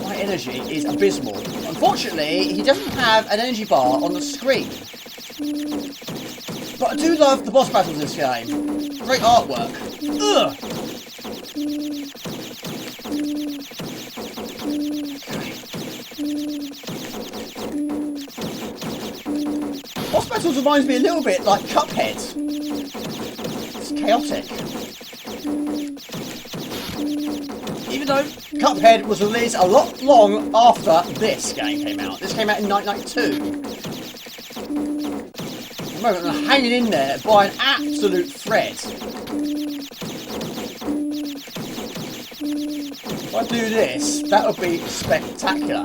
My energy is abysmal. Unfortunately, he doesn't have an energy bar on the screen. But I do love the boss battles in this game. Great artwork. Ugh. Okay. Boss battles reminds me a little bit like Cuphead. It's chaotic. Even though Cuphead was released a lot long after this game came out. This came out in 1992. I'm hanging in there by an absolute thread. If I do this, that would be spectacular.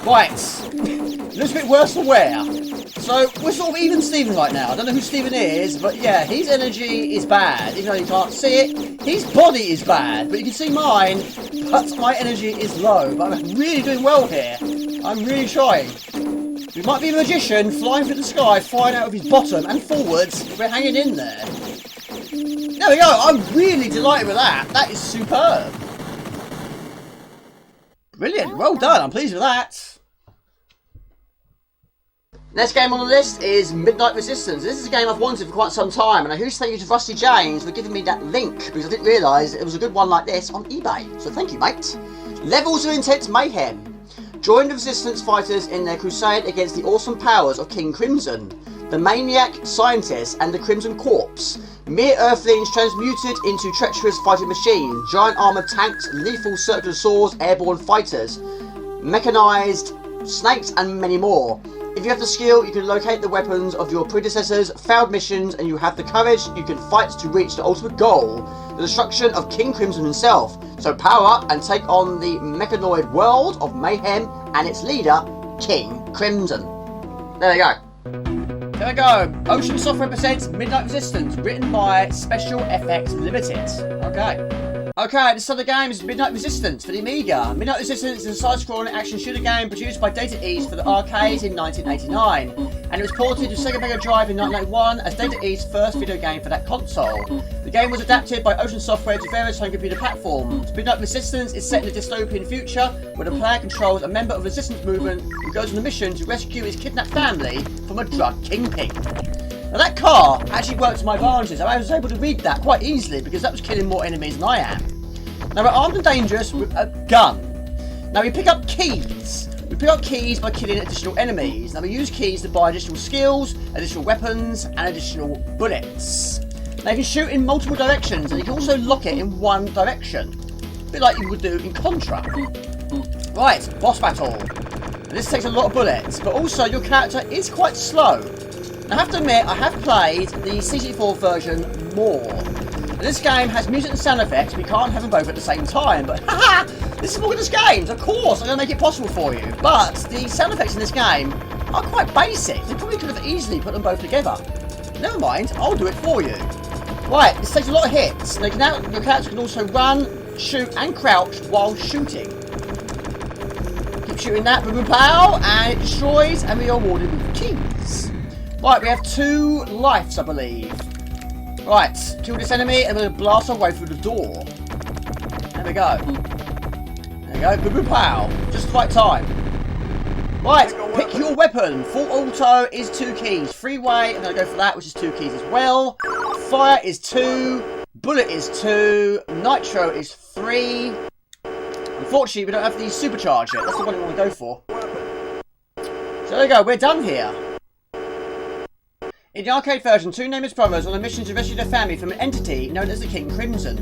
Right, looks a bit worse for wear. So we're sort of even Steven right now. I don't know who Steven is, but yeah, his energy is bad. Even though you can't see it, his body is bad. But you can see mine, but my energy is low. But I'm really doing well here. I'm really trying. We might be a magician flying through the sky, flying out of his bottom and forwards, but we're hanging in there. There we go, I'm really delighted with that. That is superb. Brilliant, well done, I'm pleased with that. Next game on the list is Midnight Resistance. This is a game I've wanted for quite some time, and a huge thank you to Rusty James for giving me that link, because I didn't realise it was a good one like this on eBay. So thank you, mate. Levels of intense mayhem. Join the Resistance fighters in their crusade against the awesome powers of King Crimson, the maniac scientist and the Crimson Corpse, mere earthlings transmuted into treacherous fighting machines, giant armoured tanks, lethal circular swords, airborne fighters, mechanised snakes and many more. If you have the skill, you can locate the weapons of your predecessors, failed missions, and you have the courage, you can fight to reach the ultimate goal, the destruction of King Crimson himself. So power up and take on the mechanoid world of mayhem and its leader, King Crimson. There we go. There we go. Ocean Software presents Midnight Resistance, written by Special FX Limited. Okay. Okay, this other game is Midnight Resistance for the Amiga. Midnight Resistance is a side-scrolling action shooter game produced by Data East for the arcade in 1989, and it was ported to Sega Mega Drive in 1991 as Data East's first video game for that console. The game was adapted by Ocean Software to various home computer platforms. Midnight Resistance is set in a dystopian future where the player controls a member of the resistance movement who goes on a mission to rescue his kidnapped family from a drug kingpin. Now that car actually worked to my advantage. I was able to read that quite easily because that was killing more enemies than I am. Now we're armed and dangerous with a gun. Now we pick up keys. We pick up keys by killing additional enemies. Now we use keys to buy additional skills, additional weapons and additional bullets. Now you can shoot in multiple directions and you can also lock it in one direction. A bit like you would do in Contra. Right, boss battle. And This takes a lot of bullets, but also your character is quite slow. I have to admit, I have played the C64 version more. This game has music and sound effects, we can't have them both at the same time, but haha! This is Morgan's Games, of course, I'm going to make it possible for you. But the sound effects in this game are quite basic. They probably could have easily put them both together. Never mind, I'll do it for you. Right, this takes a lot of hits. Now, your character can also run, shoot, and crouch while shooting. Keep shooting that, boom, boom, pow, and it destroys, and we are awarded with keys. Right, we have 2 lives, I believe. Right, kill this enemy, and we're going to blast our way through the door. There we go. There we go, boom, boom, pow. Just the right time. Right, pick your weapon. Full auto is 2 keys. Freeway, I'm going to go for that, which is 2 keys as well. Fire is 2. Bullet is 2. Nitro is 3. Unfortunately, we don't have the supercharge yet. That's the one we want to go for. So there we go, we're done here. In the arcade version, 2 nameless brothers on a mission to rescue their family from an entity known as the King Crimson.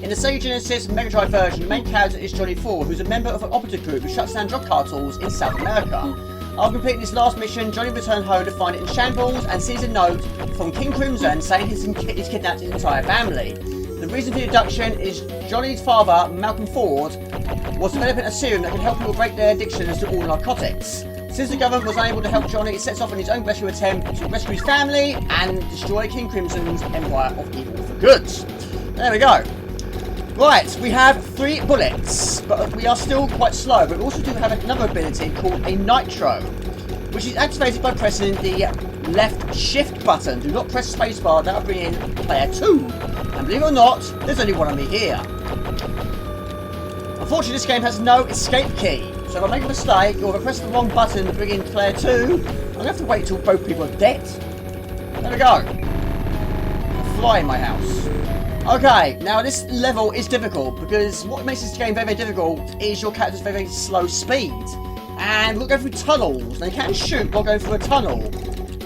In the Sega Genesis Mega Drive version, the main character is Johnny Ford, who's a member of an operative group who shuts down drug cartels in South America. After completing this last mission, Johnny returns home to find it in shambles and sees a note from King Crimson saying he's kidnapped his entire family. The reason for the abduction is Johnny's father, Malcolm Ford, was developing a serum that can help people break their addictions to all narcotics. Since the government was unable to help Johnny, he sets off on his own rescue attempt to rescue his family and destroy King Crimson's empire of evil for good. There we go. Right, we have 3 bullets, but we are still quite slow. But we also do have another ability called a Nitro, which is activated by pressing the left shift button. Do not press spacebar, that will bring in player 2. And believe it or not, there's only one of me here. Unfortunately, this game has no escape key. So if I make a mistake, or if I press the wrong button to bring in player 2, I'm going to have to wait till both people are dead. There we go. Fly in my house. Okay, now this level is difficult, because what makes this game very, very difficult is your character's very, very slow speed. And we'll go through tunnels. They can shoot while going through a tunnel.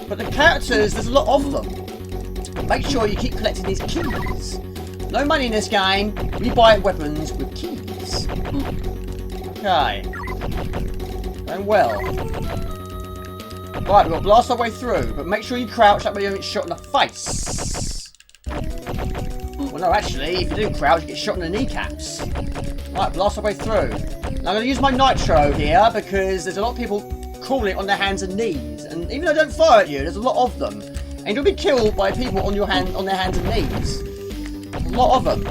But the characters, there's a lot of them. Make sure you keep collecting these keys. No money in this game, we buy weapons with keys. Okay. Going well. Right, we've got to blast our way through, but make sure you crouch, that way you don't get shot in the face. Well, no, actually, if you do crouch, you get shot in the kneecaps. Right, blast our way through. Now, I'm going to use my Nitro here, because there's a lot of people crawling on their hands and knees, and even though they don't fire at you, there's a lot of them. And you'll be killed by people on their hands and knees. A lot of them.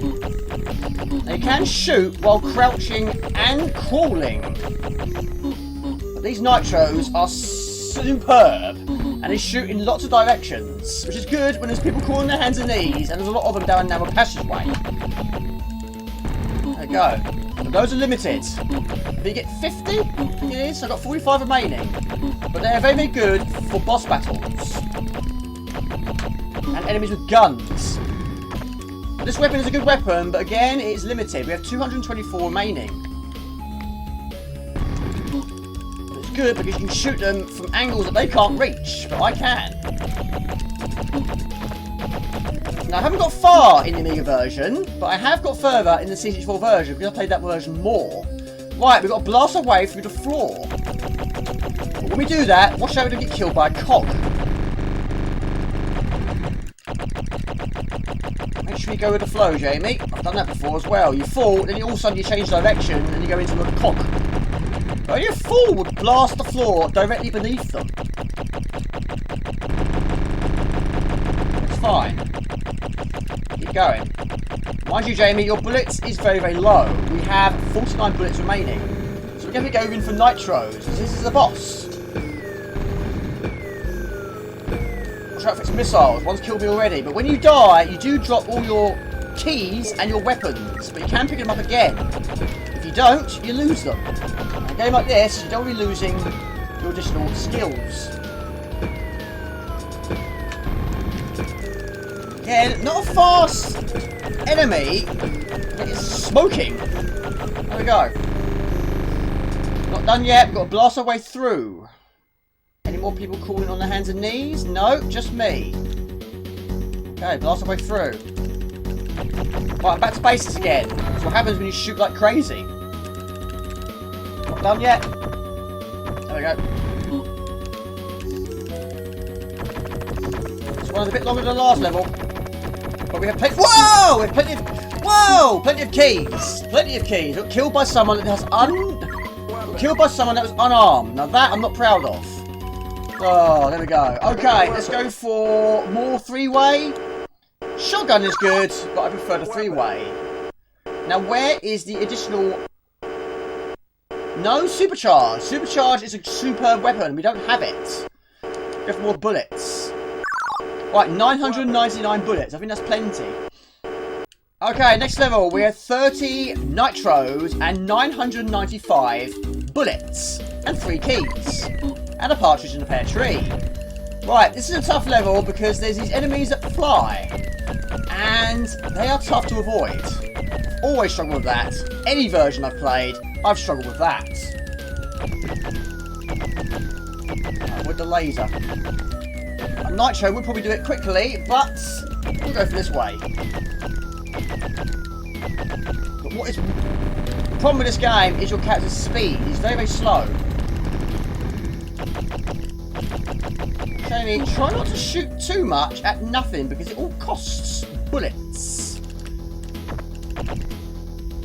They can shoot while crouching and crawling. But these Nitros are superb. And they shoot in lots of directions. Which is good when there's people crawling on their hands and knees. And there's a lot of them down a narrow passageway. There we go. But those are limited. If you get 50, I think it is. I've got 45 remaining. But they're very, very good for boss battles. And enemies with guns. This weapon is a good weapon, but again, it is limited. We have 224 remaining. It's good because you can shoot them from angles that they can't reach, but I can. Now, I haven't got far in the Amiga version, but I have got further in the C64 version because I played that version more. Right, we've got to blast our way through the floor. But when we do that, watch out we don't get killed by a cog. Make sure you go with the flow, Jamie. I've done that before as well. You fall, then all of a sudden you change direction, and you go into a cog. But you fall would blast the floor directly beneath them. It's fine. Keep going. Mind you, Jamie, your bullets is very, very low. We have 49 bullets remaining. So we're going to go in for Nitros, because this is the boss. Watch out for its missiles. One's killed me already. But when you die, you do drop all your keys and your weapons. But you can pick them up again. If you don't, you lose them. In a game like this, you don't be losing your additional skills. Again, not a fast enemy, but it's smoking. There we go. Not done yet. We've got to blast our way through. Any more people crawling on their hands and knees? No, just me. Okay, blast our way through. Right, I'm back to basics again. That's what happens when you shoot like crazy. Not done yet. There we go. This one's a bit longer than the last level. But we have plenty. Whoa! We have plenty of. Whoa! Plenty of keys. Plenty of keys. We got killed by someone that has killed by someone that was unarmed. Now that I'm not proud of. Oh, there we go. Okay, let's go for more three-way. Shotgun is good, but I prefer the three-way. Now, where is the additional... No, supercharge. Supercharge is a superb weapon. We don't have it. Go for more bullets. Right, 999 bullets. I think that's plenty. Okay, next level. We have 30 nitros and 995 bullets. And 3 keys. And a partridge in a pear tree. Right, this is a tough level because there's these enemies that fly. And they are tough to avoid. Always struggle with that. Any version I've played, I've struggled with that. With the laser. A nitro would probably do it quickly, but we'll go for this way. But what is the problem with this game is your character's speed. He's very, very slow. Jamie, try not to shoot too much at nothing because it all costs bullets.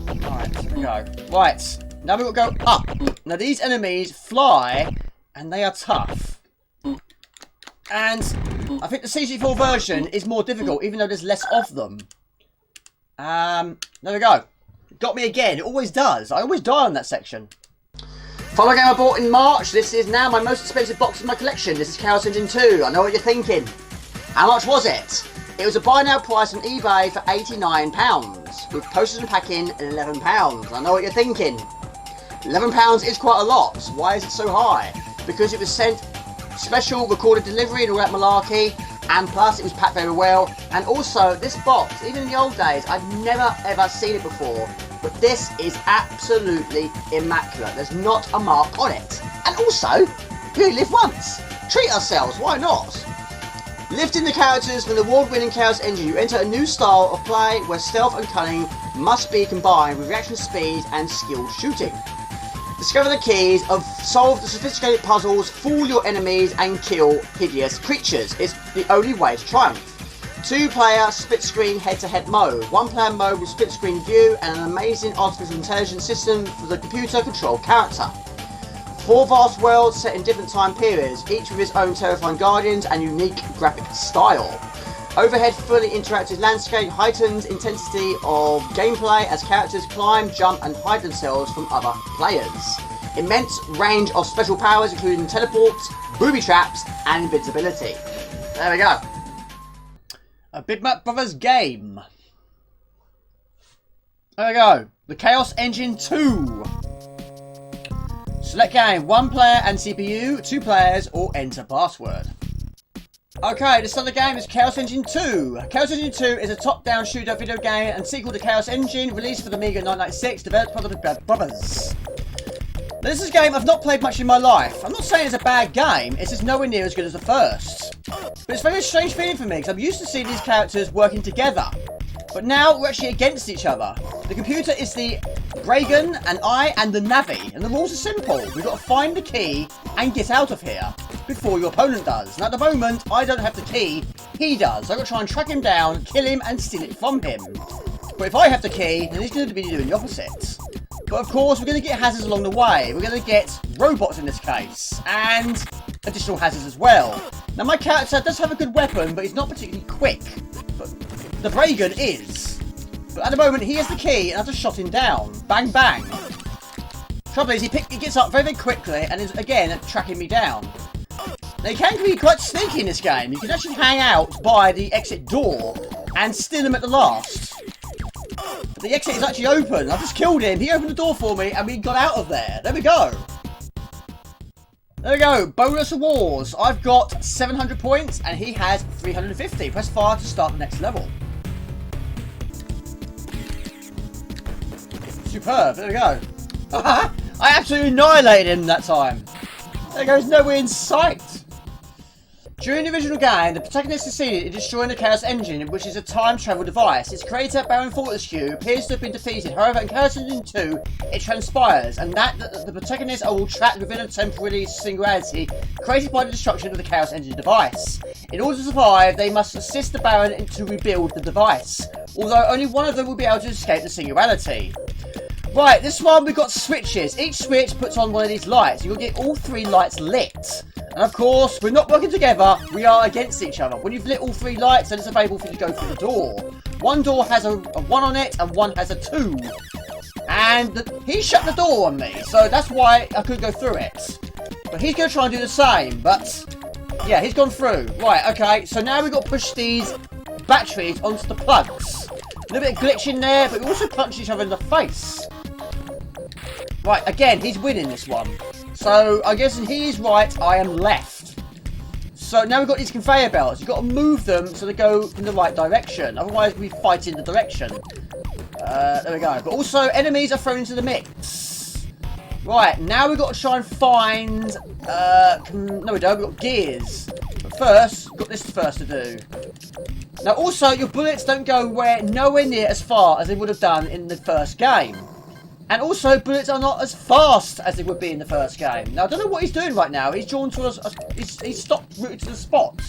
Right, here we go. Right, now we've got to go up. Now these enemies fly and they are tough. And I think the CC4 version is more difficult even though there's less of them. There we go. Got me again. It always does. I always die on that section. Final game I bought in March. This is now my most expensive box in my collection. This is Chaos Engine 2. I know what you're thinking. How much was it? It was a buy now price on eBay for £89, with postage and packing £11. I know what you're thinking. £11 is quite a lot. Why is it so high? Because it was sent special recorded delivery and all that malarkey, and plus it was packed very well. And also this box, even in the old days, I've never ever seen it before. But this is absolutely immaculate. There's not a mark on it. And also, we only live once. Treat ourselves, why not? Lifting the characters from the award-winning Chaos Engine, you enter a new style of play where stealth and cunning must be combined with reaction speed and skilled shooting. Discover the keys of solve the sophisticated puzzles, fool your enemies and kill hideous creatures. It's the only way to triumph. 2-player split-screen head-to-head mode. 1-player mode with split-screen view and an amazing artificial intelligence system for the computer-controlled character. 4 vast worlds set in different time periods, each with its own terrifying guardians and unique graphic style. Overhead fully interactive landscape heightens intensity of gameplay as characters climb, jump and hide themselves from other players. Immense range of special powers including teleports, booby traps and invincibility. There we go. A Bitmap Brothers game. There we go. The Chaos Engine 2. Select game. 1 player and CPU. 2 players or enter password. Okay, the start of the game is Chaos Engine 2. Chaos Engine 2 is a top-down shooter video game and sequel to Chaos Engine, released for the Amiga 996, developed by the Bitmap Brothers. Now, this is a game I've not played much in my life. I'm not saying it's a bad game, it's just nowhere near as good as the first. But it's a very strange feeling for me, because I'm used to seeing these characters working together. But now we're actually against each other. The computer is the Dragon, and I and the Navi. And the rules are simple. We've got to find the key and get out of here before your opponent does. And at the moment, I don't have the key, he does. So I've got to try and track him down, kill him, and steal it from him. But if I have the key, then he's going to be doing the opposite. But of course, we're going to get hazards along the way. We're going to get robots in this case, and additional hazards as well. Now, my character does have a good weapon, but he's not particularly quick. But the Dragon is. But at the moment, he has the key, and I've just shot him down. Bang, bang. Trouble is, he gets up very, very quickly, and is, again, tracking me down. Now, you can be quite sneaky in this game. You can actually hang out by the exit door and steal them at the last. But the exit is actually open. I've just killed him. He opened the door for me, and we got out of there. There we go. There we go. Bonus awards. I've got 700 points, and he has 350. Press fire to start the next level. Superb. There we go. I absolutely annihilated him that time. There goes nowhere in sight. During the original game, the protagonist succeeded in destroying the Chaos Engine, which is a time travel device. Its creator, Baron Fortescue, appears to have been defeated. However, in Chaos Engine 2, it transpires, and that the protagonists are all trapped within a temporary singularity created by the destruction of the Chaos Engine device. In order to survive, they must assist the Baron to rebuild the device, although only one of them will be able to escape the singularity. Right, this one we've got switches. Each switch puts on one of these lights. You'll get all 3 lights lit. And of course, we're not working together, we are against each other. When you've lit all 3 lights, then it's available for you to go through the door. One door has a 1 on it, and one has a 2. And he shut the door on me, so that's why I couldn't go through it. But he's going to try and do the same, but yeah, he's gone through. Right, okay, so now we've got to push these batteries onto the plugs. A little bit of glitch in there, but we also punch each other in the face. Right, again, he's winning this one. So, I guess he is right, I am left. So, now we've got these conveyor belts. You've got to move them so they go in the right direction. Otherwise, we fight in the direction. There we go. But also, enemies are thrown into the mix. Right, now we've got to try and find... no, we don't. We've got gears. But first, we've got this first to do. Now, also, your bullets don't go nowhere near as far as they would have done in the first game. And also, bullets are not as fast as they would be in the first game. Now, I don't know what he's doing right now. He's drawn to us. He's stopped rooted to the spot.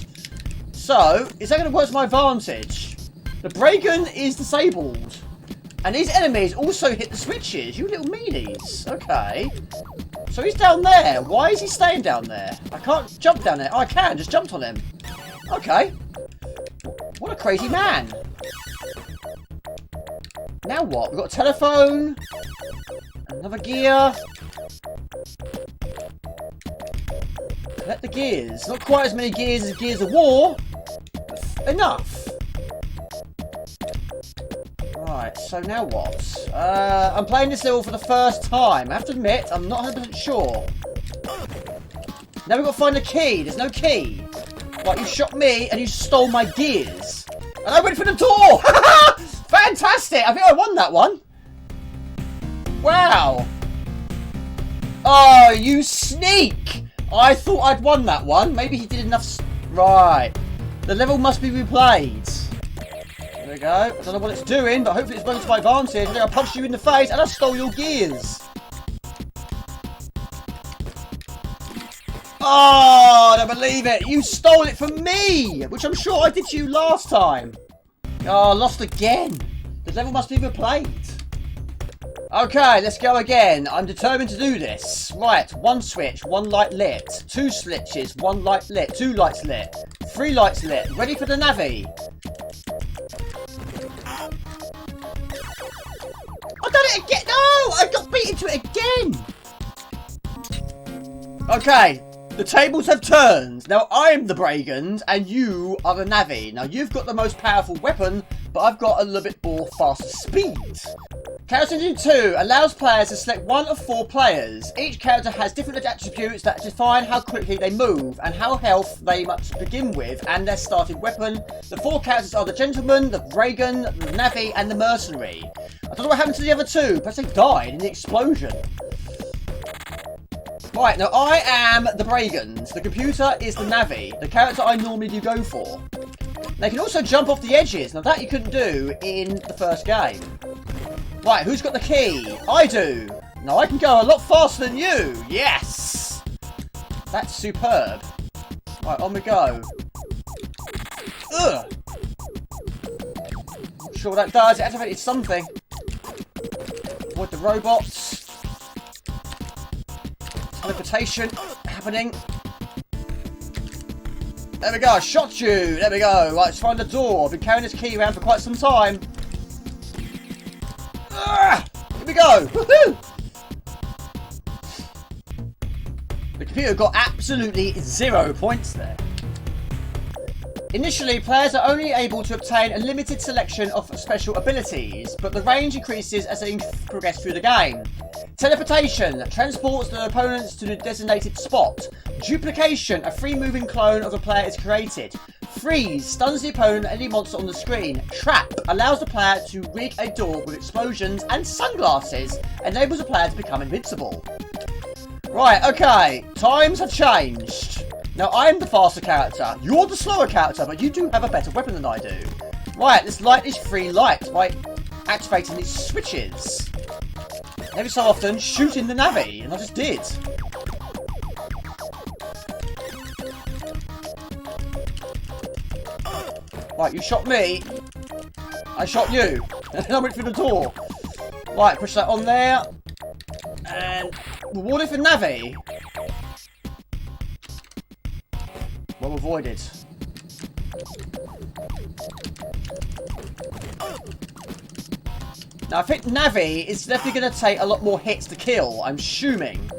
So, is that going to work to my advantage? The Bray gun is disabled. And these enemies also hit the switches. You little meanies. Okay. So, he's down there. Why is he staying down there? I can't jump down there. Oh, I can. Just jumped on him. Okay. What a crazy man. Now what? We've got a telephone. Another gear. Collect the gears. Not quite as many gears as Gears of War. But enough. Right, so now what? I'm playing this level for the first time. I have to admit, I'm not 100% sure. Now we've got to find the key. There's no key. Right, you shot me and you stole my gears. And I went for the door! Fantastic! I think I won that one. Wow. Oh, you sneak! I thought I'd won that one. Maybe he did enough... Right. The level must be replayed. There we go. I don't know what it's doing, but hopefully it's going to my advantage. I think I punched you in the face and I stole your gears. Oh, I don't believe it. You stole it from me, which I'm sure I did to you last time. Oh, lost again. The level must be replayed. Okay, let's go again. I'm determined to do this. Right, 1 switch, 1 light lit. 2 switches, 1 light lit. 2 lights lit. 3 lights lit. Ready for the navvy. I've done it again. No, I got beat into it again. Okay. The tables have turned. Now I'm the Bragans and you are the Navvy. Now you've got the most powerful weapon, but I've got a little bit more faster speed. Chaos Engine 2 allows players to select 1 of 4 players. Each character has different attributes that define how quickly they move and how health they must begin with and their starting weapon. The 4 characters are the Gentleman, the Bragan, the Navvy and the Mercenary. I don't know what happened to the other 2, perhaps they died in the explosion. Right, now I am the Bragans. The computer is the Navvy, the character I normally do go for. They can also jump off the edges. Now that you couldn't do in the first game. Right, who's got the key? I do. Now I can go a lot faster than you. Yes! That's superb. Right, on we go. Ugh! Not sure what that does. It activated something. Avoid the robots. Teleportation happening. There we go, I shot you. There we go. Right, let's find the door. I've been carrying this key around for quite some time. Here we go. Woohoo! The computer got absolutely 0 points there. Initially, players are only able to obtain a limited selection of special abilities, but the range increases as they progress through the game. Teleportation transports the opponents to the designated spot. Duplication, a free-moving clone of a player is created. Freeze stuns the opponent and any monster on the screen. Trap allows the player to rig a door with explosions, and sunglasses enables the player to become invincible. Right, okay, times have changed. Now, I'm the faster character. You're the slower character, but you do have a better weapon than I do. Right, let's light these 3 lights by activating these switches. Every so often, shooting the Navi, and I just did. Right, you shot me. I shot you. And I went through the door. Right, push that on there. And rewarded for Navi. Well avoided. Now, I think Navi is definitely going to take a lot more hits to kill, I'm assuming.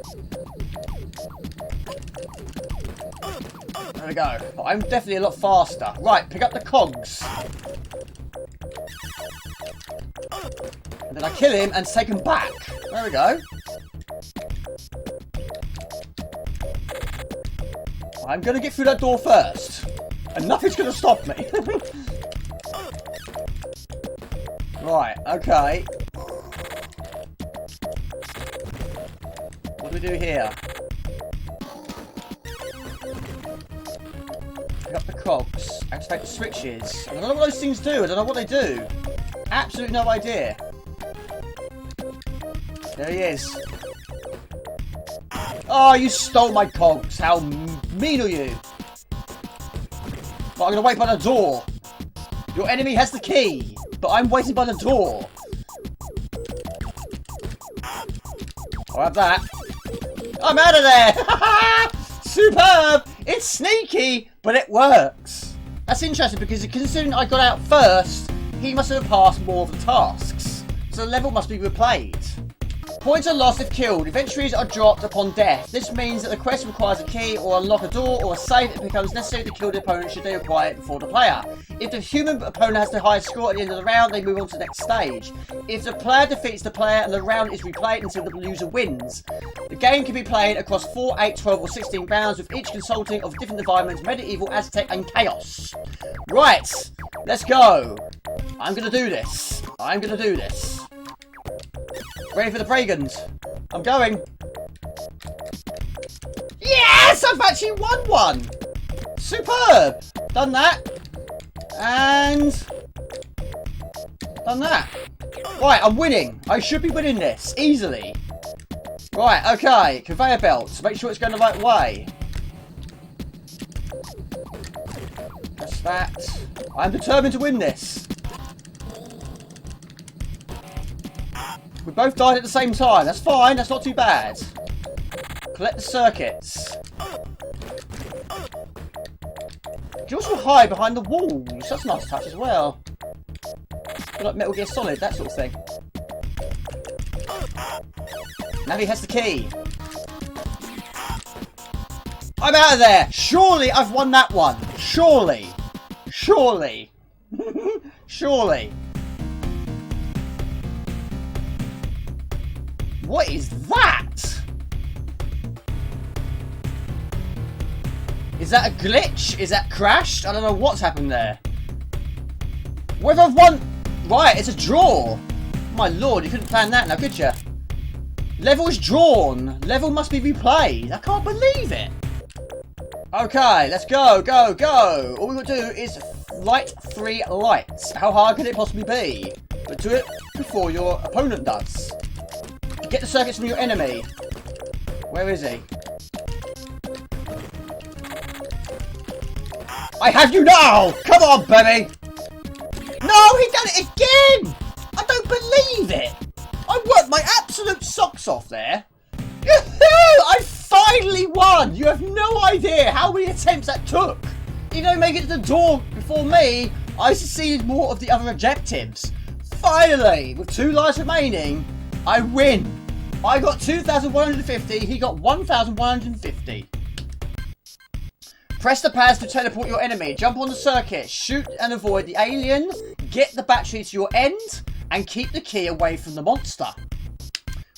There we go. But I'm definitely a lot faster. Right, pick up the cogs. And then I kill him and take him back. There we go. I'm going to get through that door first. And nothing's going to stop me. Right, okay. What do we do here? Pick up the cogs. Activate the switches. I don't know what those things do. I don't know what they do. Absolutely no idea. There he is. Oh, you stole my cogs. How mean are you? But I'm going to wait by the door. Your enemy has the key. But I'm waiting by the door. I'll have that. I'm out of there! Superb! It's sneaky, but it works. That's interesting because considering I got out first, he must have passed more of the tasks. So the level must be replayed. Points are lost if killed. Inventories are dropped upon death. This means that the quest requires a key or unlock a door or a save. It becomes necessary to kill the opponent should they acquire it before the player. If the human opponent has the highest score at the end of the round, they move on to the next stage. If the player defeats the player and the round is replayed until the loser wins. The game can be played across 4, 8, 12 or 16 rounds with each consulting of different environments, medieval, Aztec and chaos. Right, let's go. I'm going to do this. I'm going to do this. Ready for the Pragans. I'm going. Yes! I've actually won one! Superb! Done that. And... done that. Right, I'm winning. I should be winning this. Easily. Right, okay. Conveyor belts. Make sure it's going the right way. Press that. I'm determined to win this. We both died at the same time. That's fine. That's not too bad. Collect the circuits. You can also hide behind the walls. That's a nice touch as well. Like Metal Gear Solid, that sort of thing. Navi has the key. I'm out of there. Surely I've won that one. Surely. Surely. Surely. What is that? Is that a glitch? Is that crashed? I don't know what's happened there. Whether I've won... Right, it's a draw. My lord, you couldn't plan that now, could you? Level is drawn. Level must be replayed. I can't believe it. Okay, let's go, go, go. All we've got to do is light 3 lights. How hard could it possibly be? But do it before your opponent does. Get the circuits from your enemy. Where is he? I have you now! Come on, baby! No, he done it again! I don't believe it! I worked my absolute socks off there. I finally won! You have no idea how many attempts that took. Even though making it to the door before me, I succeeded more of the other objectives. Finally, with 2 lives remaining, I win. I got 2,150, he got 1,150. Press the pads to teleport your enemy. Jump on the circuit, shoot and avoid the alien, get the battery to your end, and keep the key away from the monster.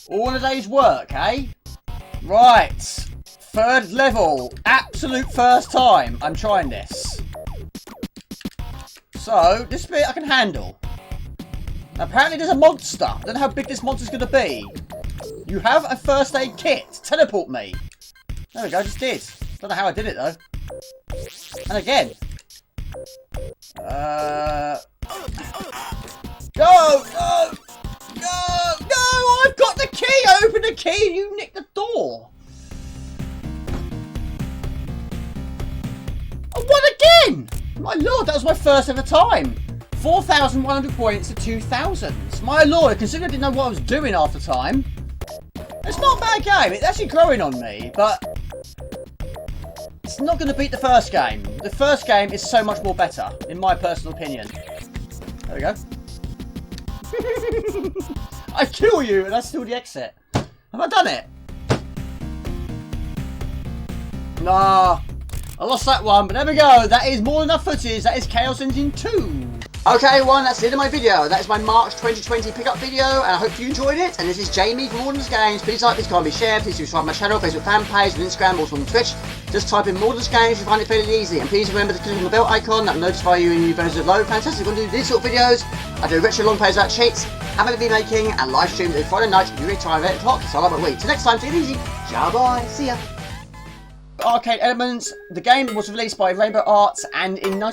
All in a day's work, eh? Right. 3rd level. Absolute first time I'm trying this. So, this bit I can handle. Now, apparently there's a monster. I don't know how big this monster's going to be. You have a first aid kit. Teleport me. There we go, I just did. Don't know how I did it though. And again. No! No! No! No! I've got the key! I opened the key and you nicked the door! I won again! My lord, that was my first ever time! 4,100 points to 2,000. My lord, considering I didn't know what I was doing half the time. It's not a bad game. It's actually growing on me, but it's not going to beat the first game. The first game is so much more better, in my personal opinion. There we go. I kill you, and that's still the exit. Have I done it? Nah. I lost that one, but there we go. That is more than enough footage. That is Chaos Engine 2. Okay, everyone, that's the end of my video. That is my March 2020 pickup video, and I hope you enjoyed it. And this is Jamie from Mordens Games. Please like, please comment, share, please subscribe to my channel, Facebook fan page, and Instagram, also on Twitch. Just type in Mordens Games, you'll find it fairly easy. And please remember to click on the bell icon, that will notify you when new videos upload. Fantastic, I'm going to do these sort of videos. I do retro long plays about cheats, amateur video making, and live streams every Friday night, usually time at 8 o'clock. So I love my week. Till next time, take it easy. Ciao, bye. See ya. Arcade Elements. The game was released by Rainbow Arts and in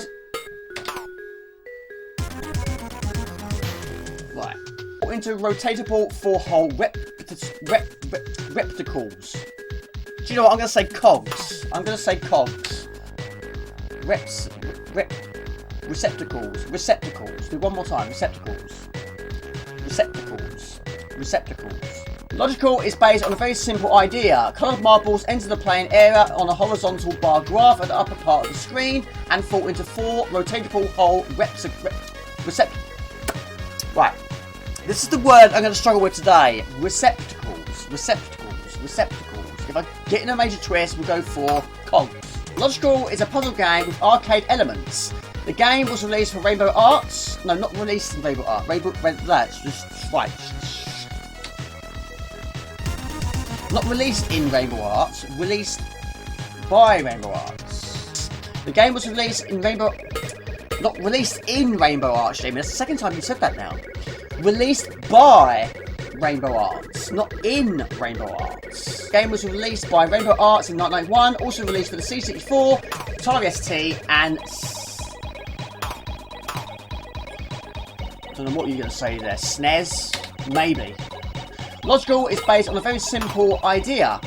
into rotatable 4-hole repticles. Do you know what? I'm going to say cogs. I'm going to say cogs. Receptacles. Do one more time. Receptacles. Logical is based on a very simple idea. Coloured marbles enter the playing area on a horizontal bar graph at the upper part of the screen and fall into 4 rotatable hole receptacles. Right. This is the word I'm going to struggle with today. Receptacles. If I get in a major twist, we'll go for cogs. Logical is a puzzle game with arcade elements. The game was released for Rainbow Arts. No, not released in Rainbow Arts. That's just right. Not released in Rainbow Arts. Released by Rainbow Arts. The game was released in Rainbow... Not released in Rainbow Arts, Jamie. That's the second time you said that now. Released by Rainbow Arts, not in Rainbow Arts. The game was released by Rainbow Arts in 1991, also released for the C64, Atari ST, and... I don't know what you're going to say there. SNES? Maybe. Logical is based on a very simple idea.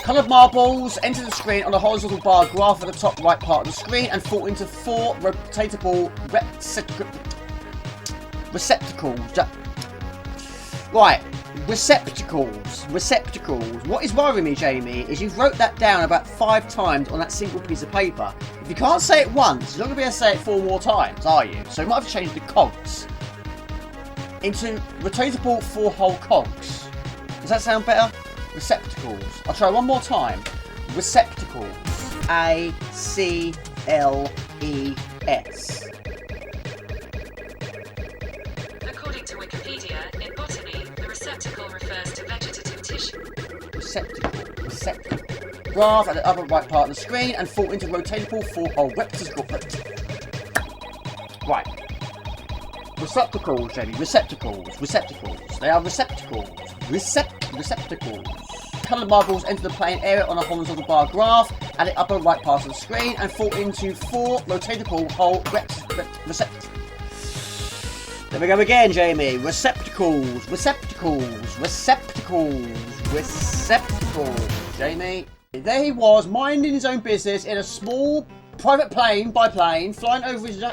Coloured marbles enter the screen on a horizontal bar graph at the top right part of the screen and fall into 4 rotatable receptacles. Right, receptacles. What is worrying me, Jamie, is you've wrote that down about 5 times on that single piece of paper. If you can't say it once, you're not going to be able to say it 4 more times, are you? So you might have to change the cogs into rotatable 4-hole cogs. Does that sound better? Receptacles. I'll try one more time. Receptacles. A-C-L-E-S. According to Wikipedia, in botany, the receptacle refers to vegetative tissue. Receptacle. Graph at the upper right part of the screen and fall into rotatable 4-hole repticule. Right. Receptacles, Jamie. Receptacles. They are receptacles. Receptacles. Coloured marbles enter the playing area on a horizontal bar graph at the upper right part of the screen and fall into 4 rotatable hole receptacles. There we go again, Jamie. Receptacles. Jamie. There he was, minding his own business in a small private plane, flying over his...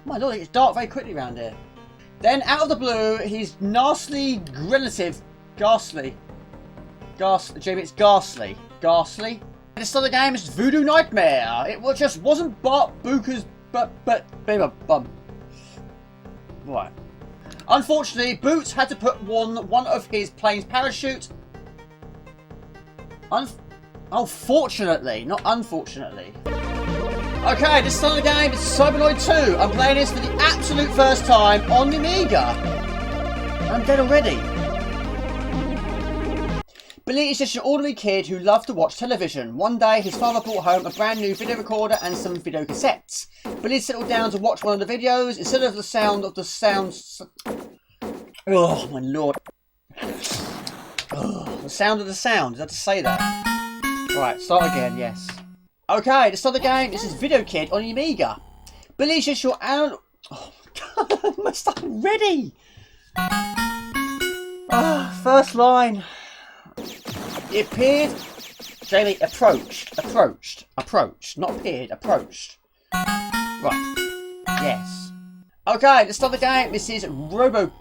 My lord, it's dark very quickly around here. Then, out of the blue, he's ghastly. Jamie, it's ghastly. The start of the game is Voodoo Nightmare. It just wasn't Bart Booker's bum. Right. Unfortunately, Boots had to put one of his plane's parachute. Fortunately, not unfortunately. Okay, this is the game. It's Cybernoid 2. I'm playing this for the absolute first time on the Amiga. I'm dead already. Billy is just an ordinary kid who loved to watch television. One day, his father brought home a brand new video recorder and some video cassettes. Billy settled down to watch one of the videos. Instead of the sound of the sounds... Oh, my lord. Oh, the sound of the sound. Did I have to say that? Right, start again, yes. Okay, to start the game, this is Video Kid on the Amiga. Believes it's your analog... Oh, God, my stuff ready! First line. It appeared... Jamie, approached, not appeared, approached. Right, yes. Okay, to start the game, this is Robo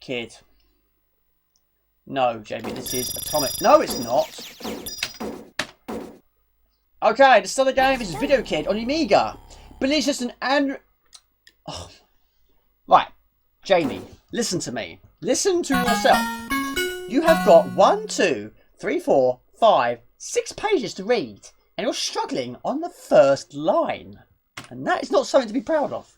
Kid. No, Jamie, this is Atomic. No, it's not. Okay, to start the game, this is Video Kid on the Amiga. Believes it's an Oh. Right, Jamie, listen to me. Listen to yourself. You have got 1, 2, 3, 4, 5, 6 pages to read, and you're struggling on the first line. And that is not something to be proud of.